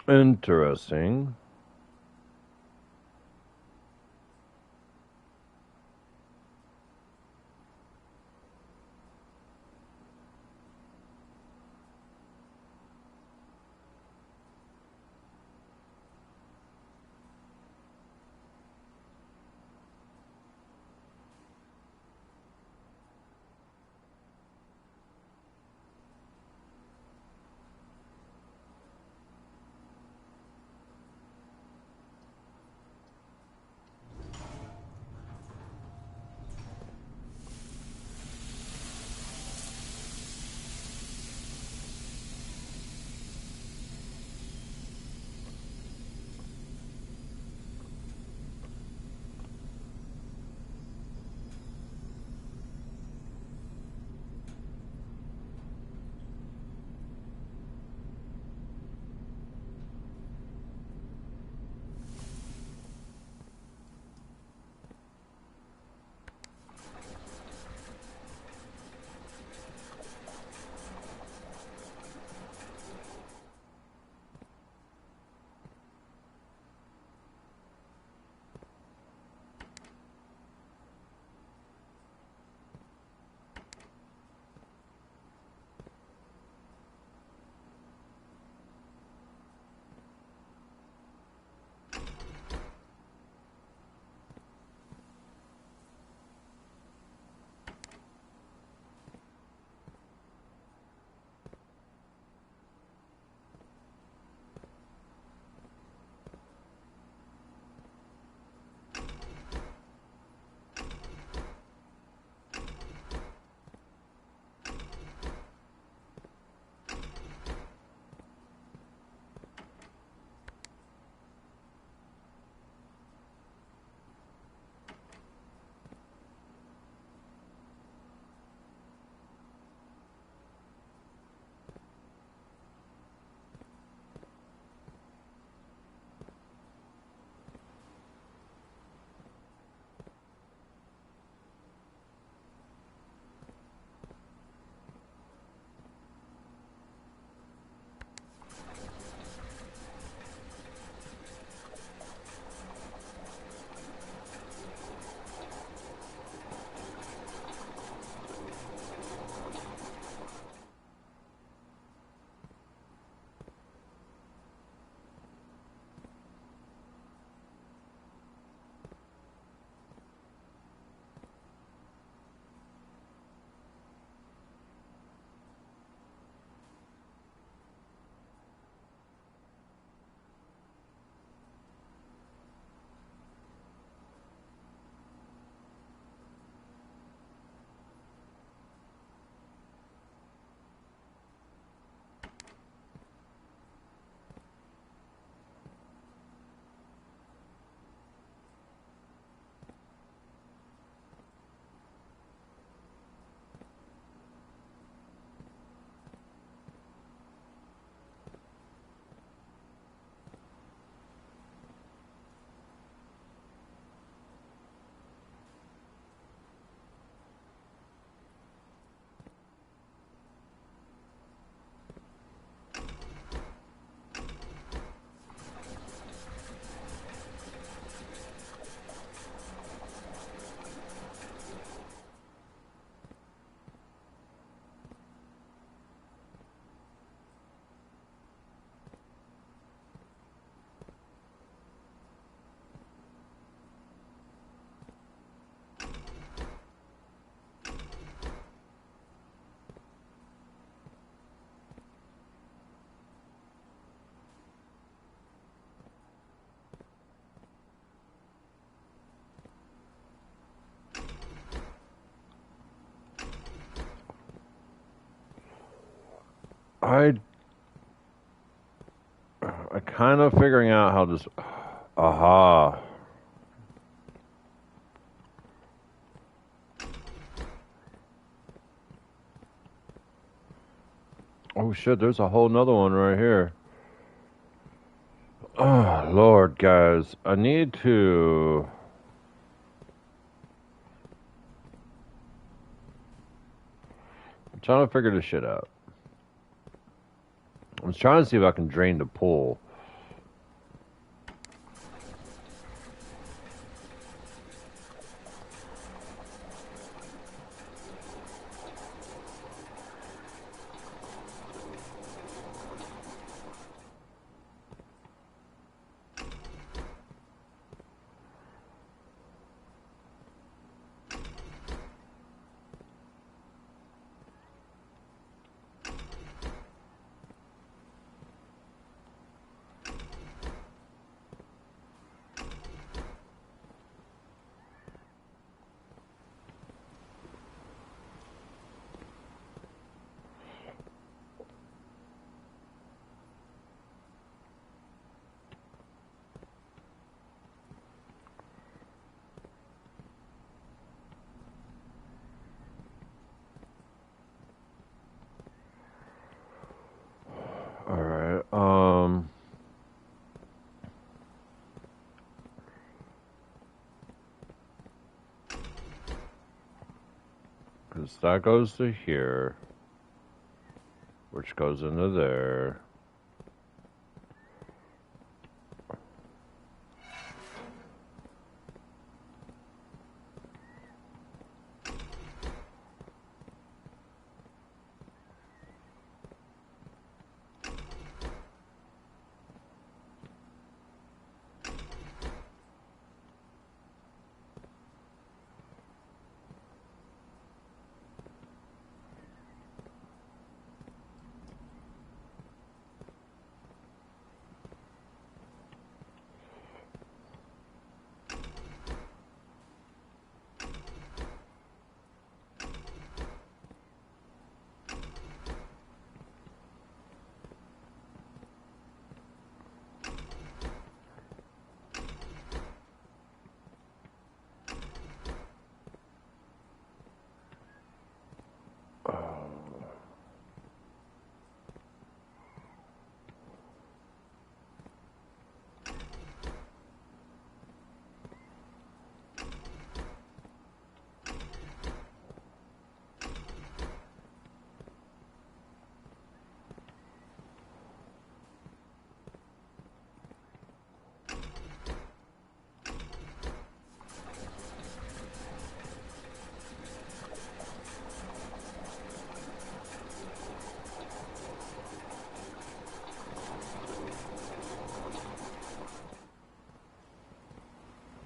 Interesting. I kind of figuring out how this. Aha. Oh shit, there's a whole nother one right here. Oh, Lord, guys. I need to. I'm trying to figure this shit out. I'm trying to see if I can drain the pool. Alright, because that goes to here, which goes into there.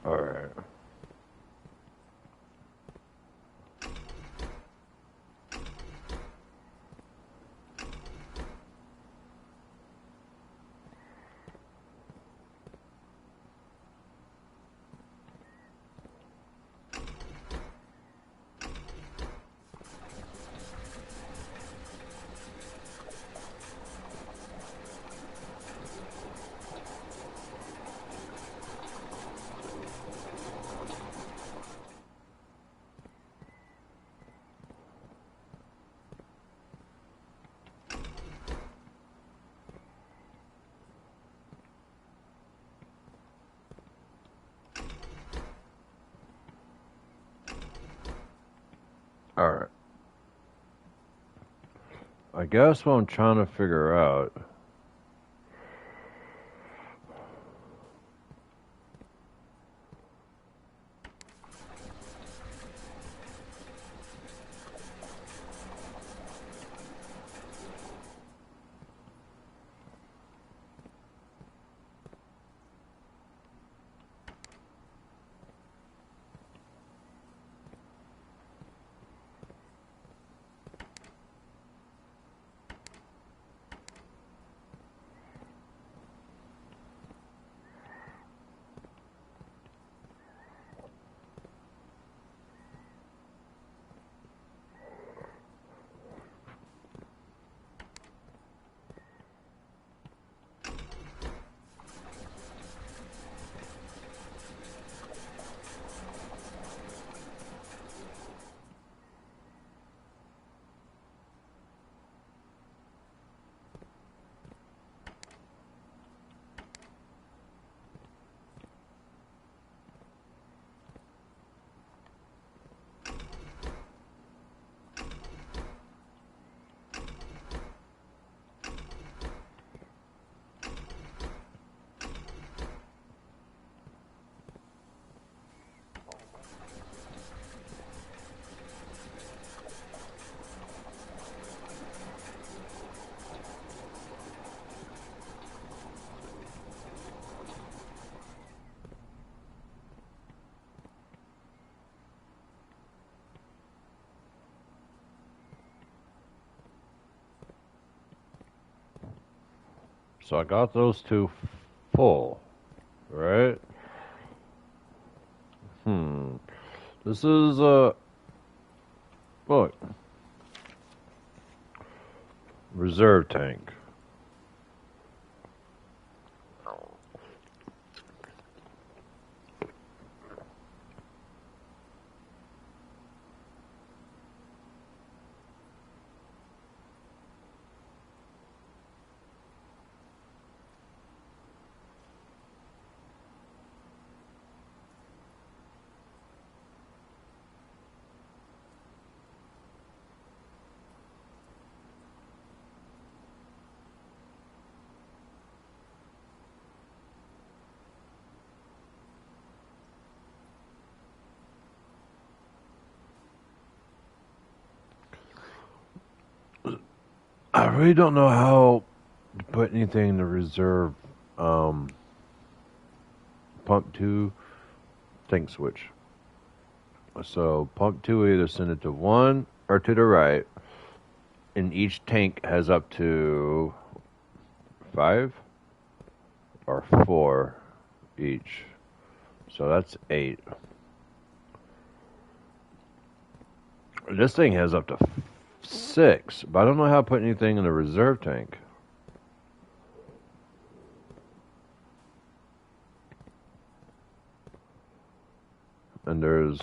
Alright. Alright. I guess what I'm trying to figure out. So I got those two full, right? This is look, reserve tank. I really don't know how to put anything in the reserve pump 2 tank switch. So pump 2 will either send it to 1 or to the right, and each tank has up to 5 or 4 each. So that's 8. This thing has up to 6, but I don't know how to put anything in the reserve tank. And there's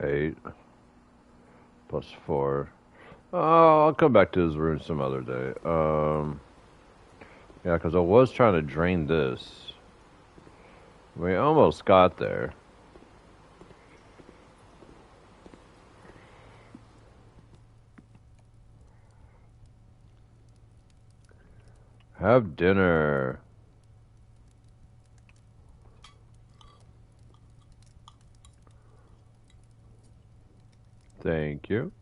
8 plus 4. Oh, I'll come back to this room some other day. Yeah, because I was trying to drain this. We almost got there. Have dinner. Thank you.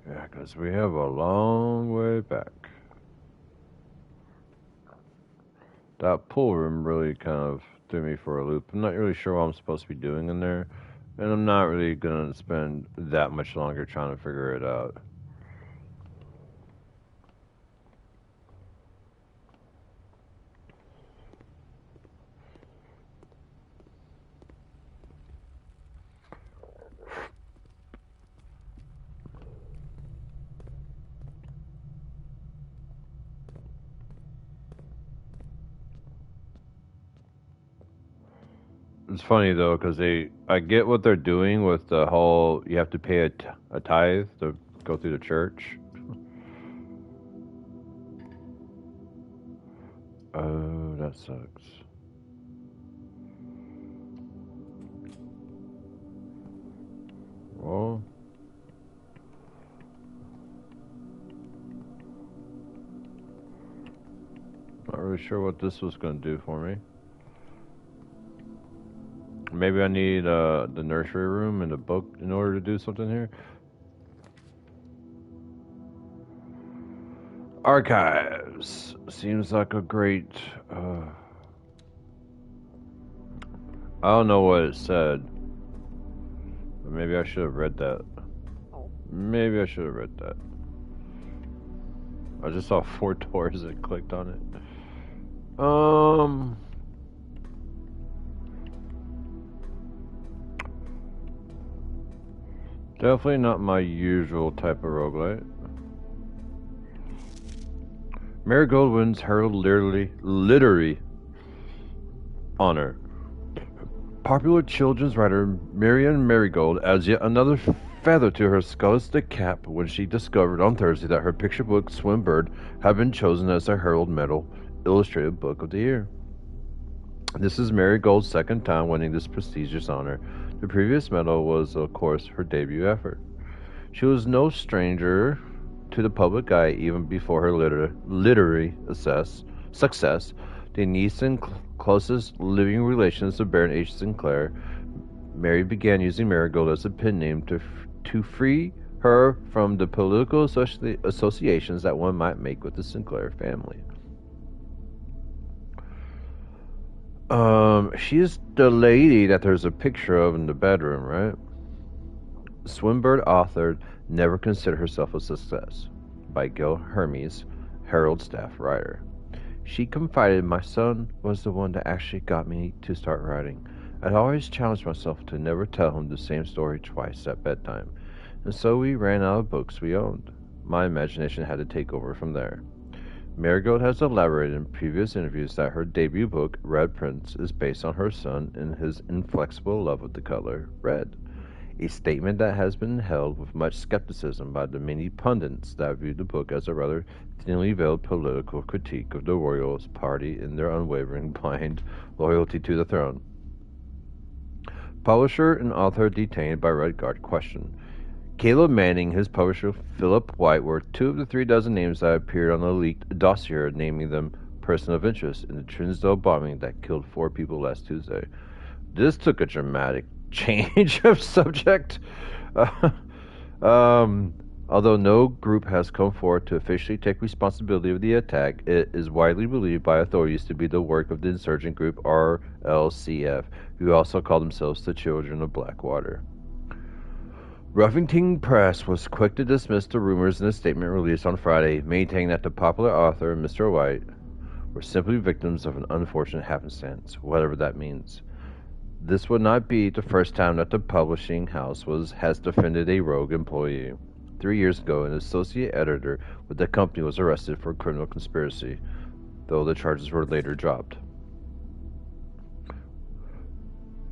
Yeah, because we have a long way back. That pool room really kind of threw me for a loop. I'm not really sure what I'm supposed to be doing in there, and I'm not really going to spend that much longer trying to figure it out. It's funny though, because I get what they're doing with the whole, you have to pay a tithe to go through the church. Oh, that sucks. Well, not really sure what this was going to do for me. Maybe I need the nursery room and the book in order to do something here. Archives seems like a great. I don't know what it said, but maybe I should have read that. Maybe I should have read that. I just saw 4 doors and clicked on it. Definitely not my usual type of roguelite. Marigold wins her literary honor. Popular children's writer Marian Marigold adds yet another feather to her scholastic cap when she discovered on Thursday that her picture book Swimbird had been chosen as the Herald Medal Illustrated Book of the Year. This is Marigold's second time winning this prestigious honor. The previous medal was, of course, her debut effort. She was no stranger to the public eye even before her literary success. The niece and closest living relations of Baron H. Sinclair, Mary began using Marigold as a pen name to free her from the political associations that one might make with the Sinclair family. She's the lady that there's a picture of in the bedroom, right? Swinburne authored Never Considered Herself a Success by Gil Hermes, Herald staff writer. She confided my son was the one that actually got me to start writing. I'd always challenged myself to never tell him the same story twice at bedtime, and so we ran out of books we owned. My imagination had to take over from there. Marigold has elaborated in previous interviews that her debut book, Red Prince, is based on her son and his inflexible love of the color red, a statement that has been held with much skepticism by the many pundits that view the book as a rather thinly veiled political critique of the Royals party and their unwavering blind loyalty to the throne. Publisher and author detained by Red Guard question. Caleb Manning, his publisher Philip White were two of the 3 dozen names that appeared on the leaked dossier, naming them person of interest in the Trinsdale bombing that killed 4 people last Tuesday. This took a dramatic change of subject. Uh, Although no group has come forward to officially take responsibility of the attack, it is widely believed by authorities to be the work of the insurgent group RLCF, who also call themselves the Children of Blackwater. Ruffington Press was quick to dismiss the rumors in a statement released on Friday, maintaining that the popular author and Mr. White were simply victims of an unfortunate happenstance, whatever that means. This would not be the first time that the publishing house has defended a rogue employee. 3 years ago, an associate editor with the company was arrested for criminal conspiracy, though the charges were later dropped.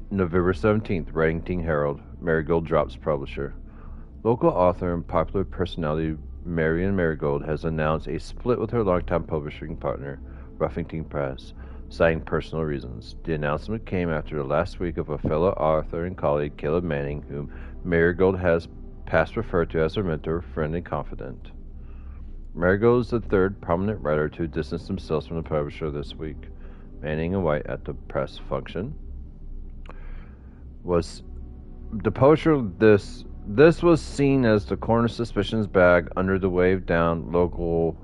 November 17th, Reddington Herald, Marigold drops publisher. Local author and popular personality Marion Marigold has announced a split with her longtime publishing partner, Ruffington Press, citing personal reasons. The announcement came after the last week of a fellow author and colleague, Caleb Manning, whom Marigold has past referred to as her mentor, friend, and confidant. Marigold is the third prominent writer to distance themselves from the publisher this week. Manning and White at the press function was the publisher. This was seen as the corner suspicions bag under the wave down local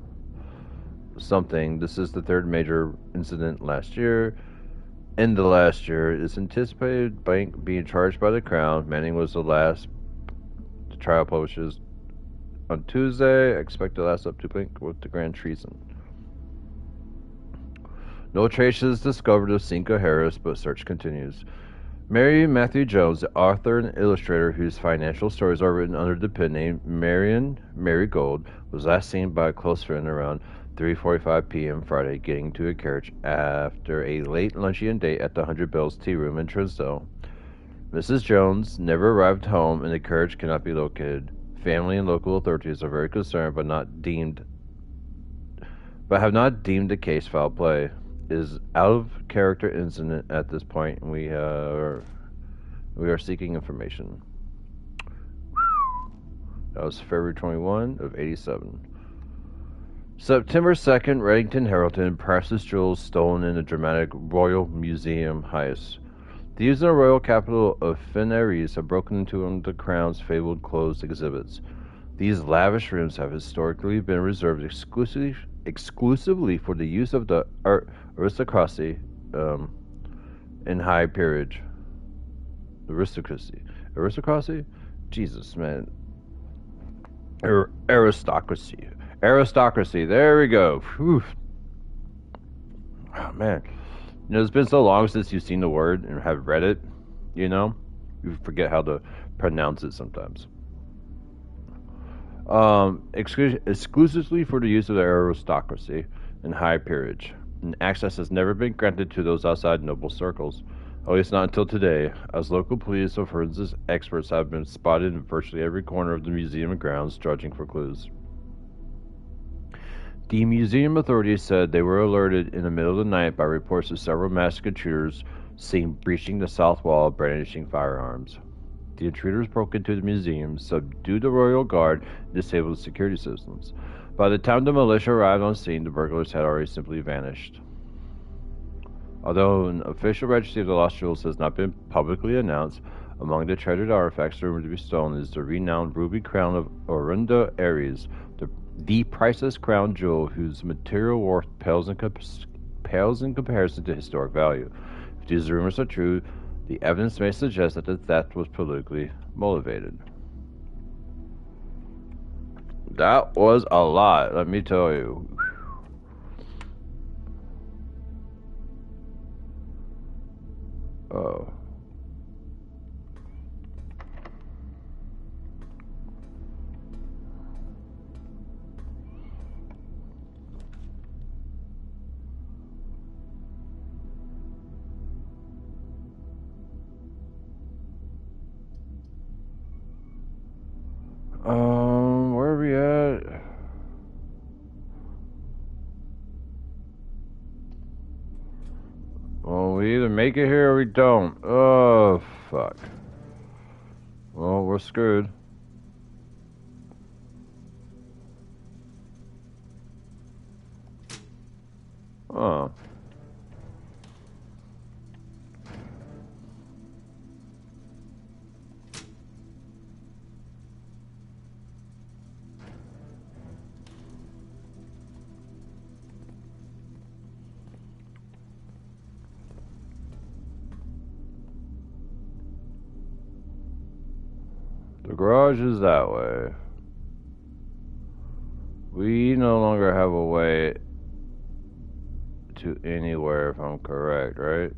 something. This is the third major incident last year. In the last year, it's anticipated bank being charged by the Crown. Manning was the last trial publishes on Tuesday. Expect to last up to Blink with the grand treason. No traces discovered of Cinco Harris, but search continues. Mary Matthew Jones, the author and illustrator whose financial stories are written under the pen name Marion Marigold, was last seen by a close friend around 3:45 p.m. Friday, getting to a carriage after a late luncheon date at the 100 Bells Tea Room in Trinsdale. Mrs. Jones never arrived home and the carriage cannot be located. Family and local authorities are very concerned but have not deemed the case foul play. It is out of character incident at this point, and we are seeking information. That was February 21 of 87. September 2nd, Reddington Heraldton, priceless jewels stolen in a dramatic Royal Museum heist. Thieves in the royal capital of Fennes have broken into one of the Crown's fabled closed exhibits. These lavish rooms have historically been reserved exclusively for the use of the aristocracy in high peerage. Aristocracy? Jesus, man. Aristocracy. There we go. Whew. Oh, man. You know, it's been so long since you've seen the word and have read it, you know? You forget how to pronounce it sometimes. Exclusively for the use of the aristocracy in high peerage. And access has never been granted to those outside noble circles. At least not until today, as local police and forensic experts have been spotted in virtually every corner of the museum grounds trudging for clues. The museum authorities said they were alerted in the middle of the night by reports of several masked intruders seen breaching the south wall brandishing firearms. The intruders broke into the museum, subdued the royal guard, and disabled the security systems. By the time the militia arrived on scene, the burglars had already simply vanished. Although an official registry of the lost jewels has not been publicly announced, among the treasured artifacts rumored to be stolen is the renowned ruby crown of Orinda Aries, the priceless crown jewel whose material worth pales in comparison to historic value. these rumors are true, the evidence may suggest that the theft was politically motivated. That was a lot, let me tell you. Oh. Where are we at? Well, we either make it here or we don't. Oh, fuck. Well, we're screwed. Oh. The garage is that way. We no longer have a way to anywhere, if I'm correct, right?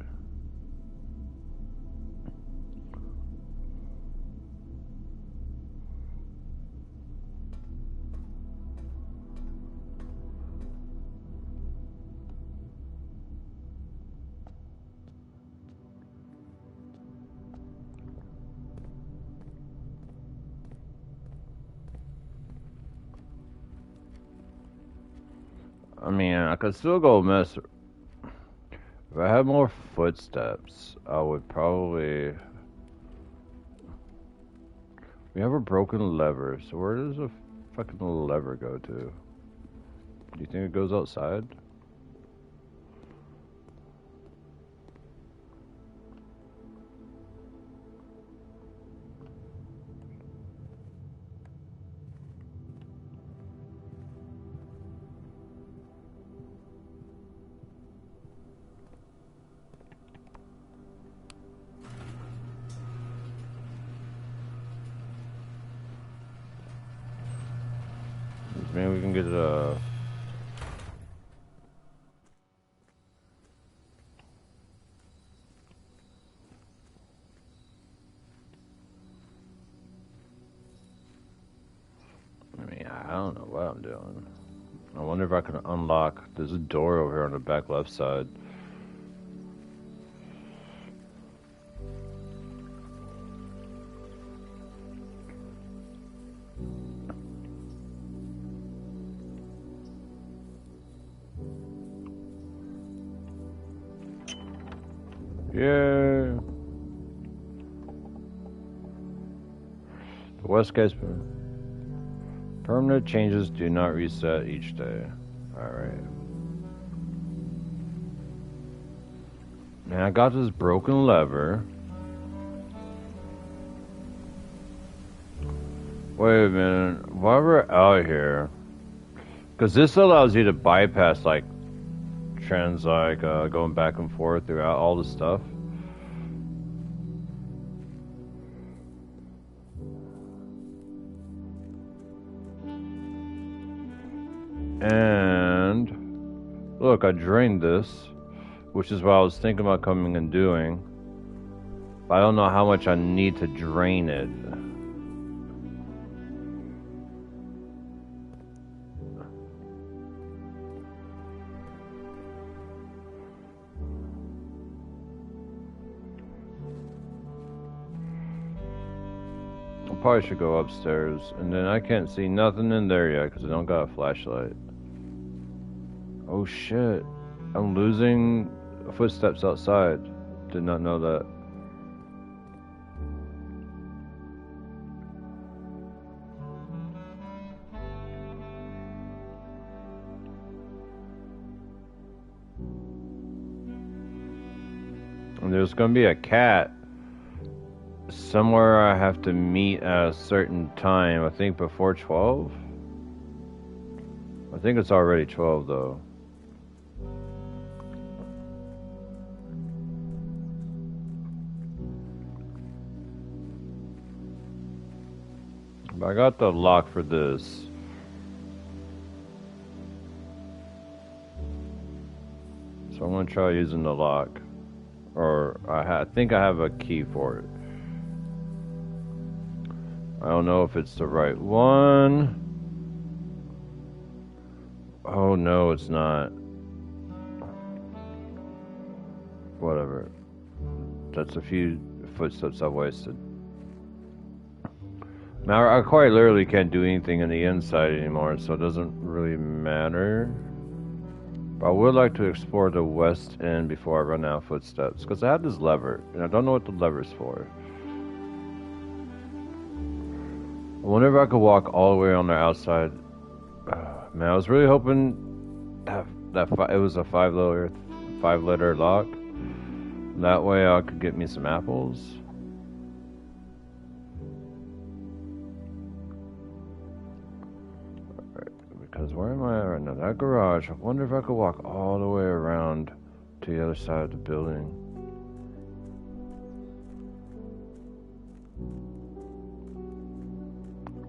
I mean, I could still go mess. If I had more footsteps, I would probably. We have a broken lever, so where does a fucking lever go to? Do you think it goes outside? Maybe we can get a. I mean, I don't know what I'm doing. I wonder if I can unlock. There's a door over here on the back left side. Yeah. The West Gate. Permanent changes do not reset each day. Alright. Now I got this broken lever. Wait a minute. While we're out here, because this allows you to bypass like going back and forth throughout all the stuff. And look, I drained this, which is what I was thinking about coming and doing. But I don't know how much I need to drain it. I probably should go upstairs, and then I can't see nothing in there yet because I don't got a flashlight. Oh shit, I'm losing footsteps outside. Did not know that. And there's gonna be a cat somewhere I have to meet at a certain time. I think before 12? I think it's already 12 though. I got the lock for this. So I'm gonna try using the lock. Or I think I have a key for it. I don't know if it's the right one. Oh no, it's not. Whatever. That's a few footsteps I've wasted. Now I quite literally can't do anything on the inside anymore, so it doesn't really matter. But I would like to explore the west end before I run out of footsteps, because I have this lever, and I don't know what the lever's for. I wonder if I could walk all the way on the outside. Man, I was really hoping that it was a five letter lock. That way I could get me some apples. Because where am I at right now? That garage. I wonder if I could walk all the way around to the other side of the building.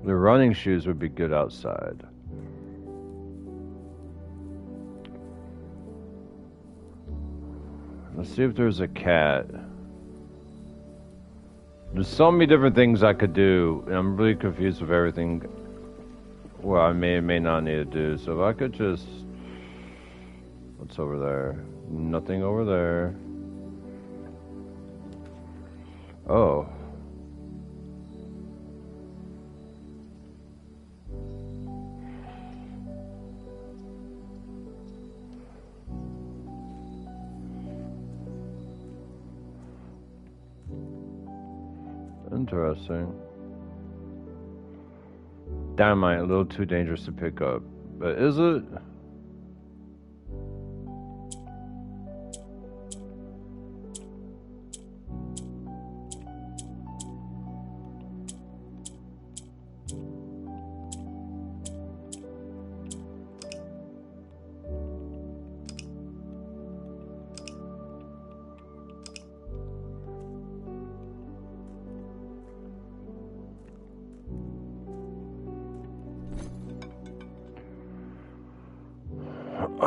The running shoes would be good outside. Let's see if there's a cat. There's so many different things I could do, and I'm really confused with everything. Well, I may or may not need to do. So if I could just... What's over there? Nothing over there. Oh. Interesting. Dynamite, a little too dangerous to pick up. But is it?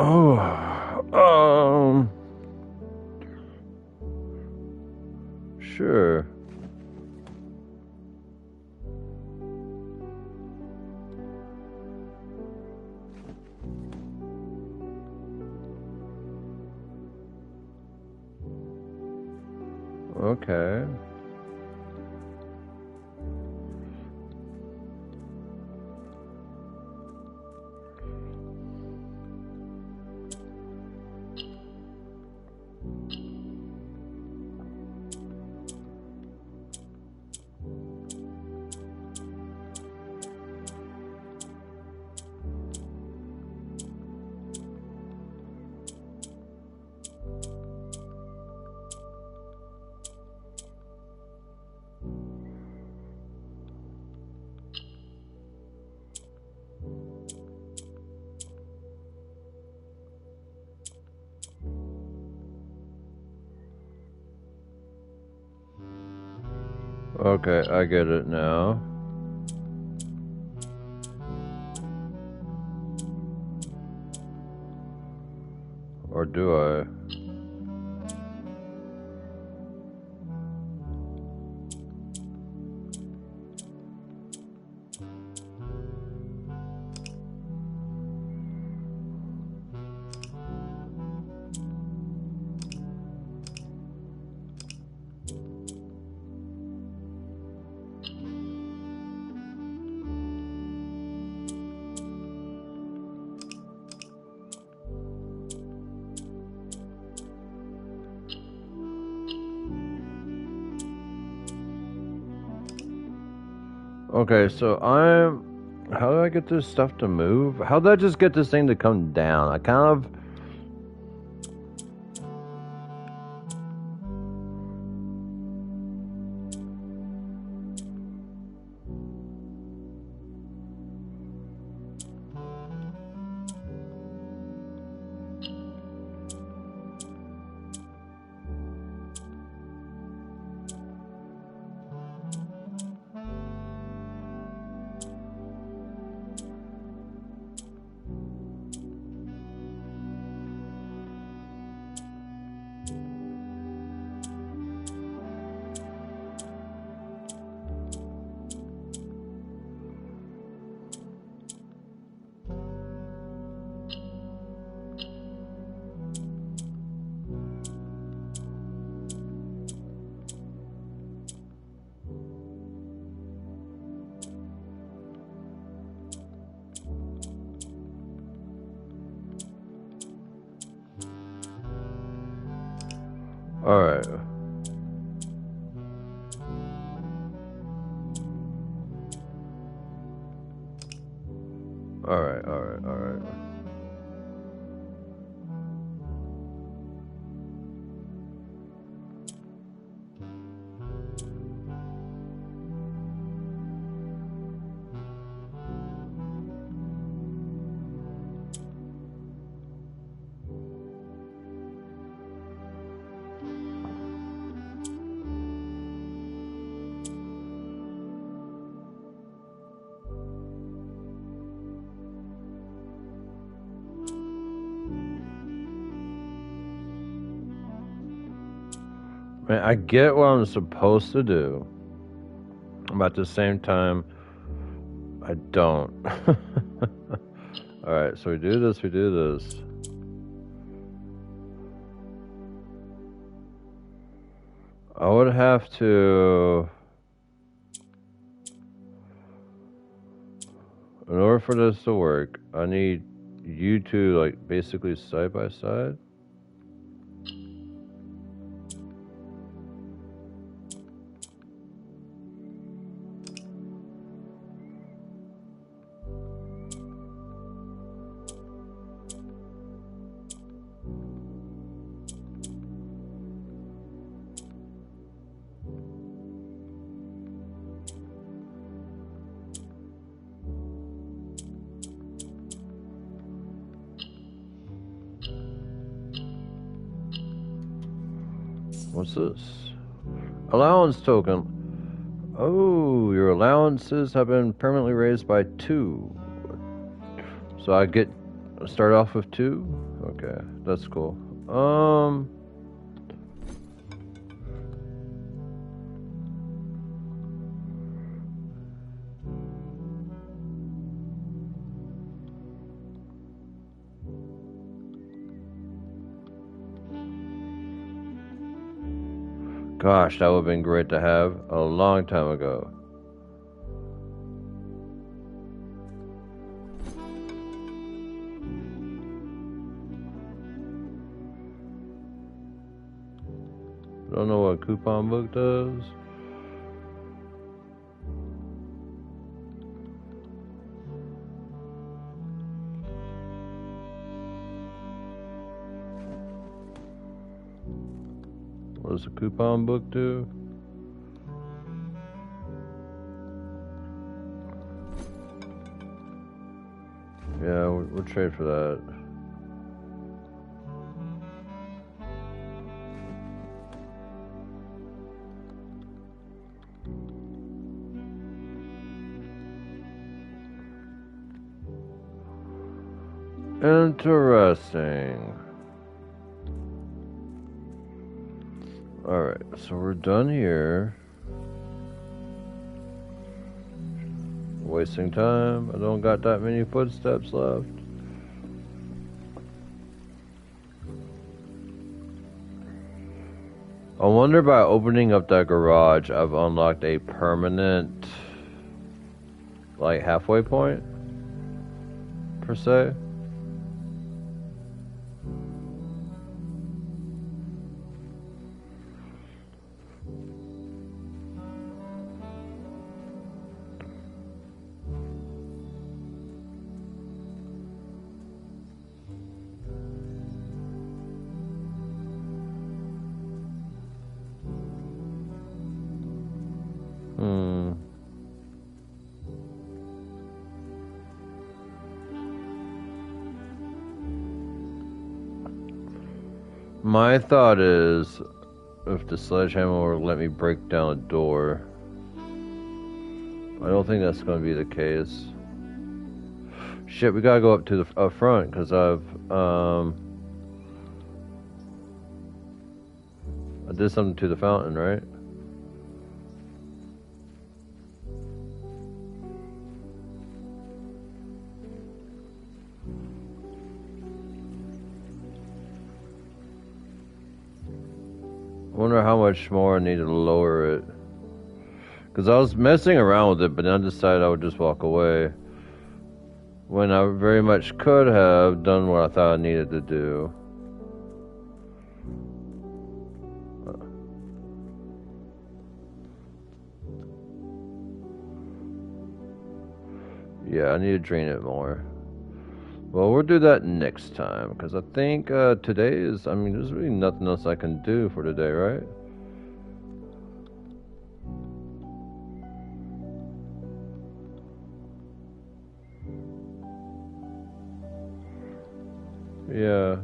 Oh, sure. Okay. Okay, I get it now. Or do I? Okay, so how do I get this stuff to move? How did I just get this thing to come down? I kind of... Alright. Alright. Man, I get what I'm supposed to do, but at the same time, I don't. Alright, so we do this. I would have to, in order for this to work, I need you two, like, basically side by side. What's this? Allowance token. Oh, your allowances have been permanently raised by 2. So I get start off with 2? Okay, that's cool. Gosh, that would have been great to have a long time ago. Don't know what coupon book does. What does a coupon book do? Yeah, we'll trade for that. Interesting. Alright, so we're done here. Wasting time. I don't got that many footsteps left. I wonder by opening up that garage, I've unlocked a permanent, like, halfway point, per se. My thought is, if the sledgehammer will let me break down a door, I don't think that's going to be the case. Shit, we gotta go up to the up front because I did something to the fountain, right? I wonder how much more I need to lower it. Because I was messing around with it, but then I decided I would just walk away. When I very much could have done what I thought I needed to do. Yeah, I need to drain it more. Well, we'll do that next time, because I think today is, I mean, there's really nothing else I can do for today, right? Yeah.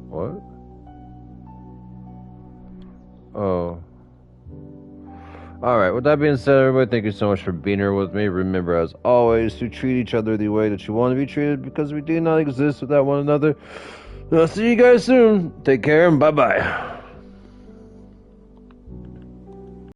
What? Oh. Alright, with that being said, everybody, thank you so much for being here with me. Remember, as always, to treat each other the way that you want to be treated, because we do not exist without one another. I'll see you guys soon. Take care and bye-bye.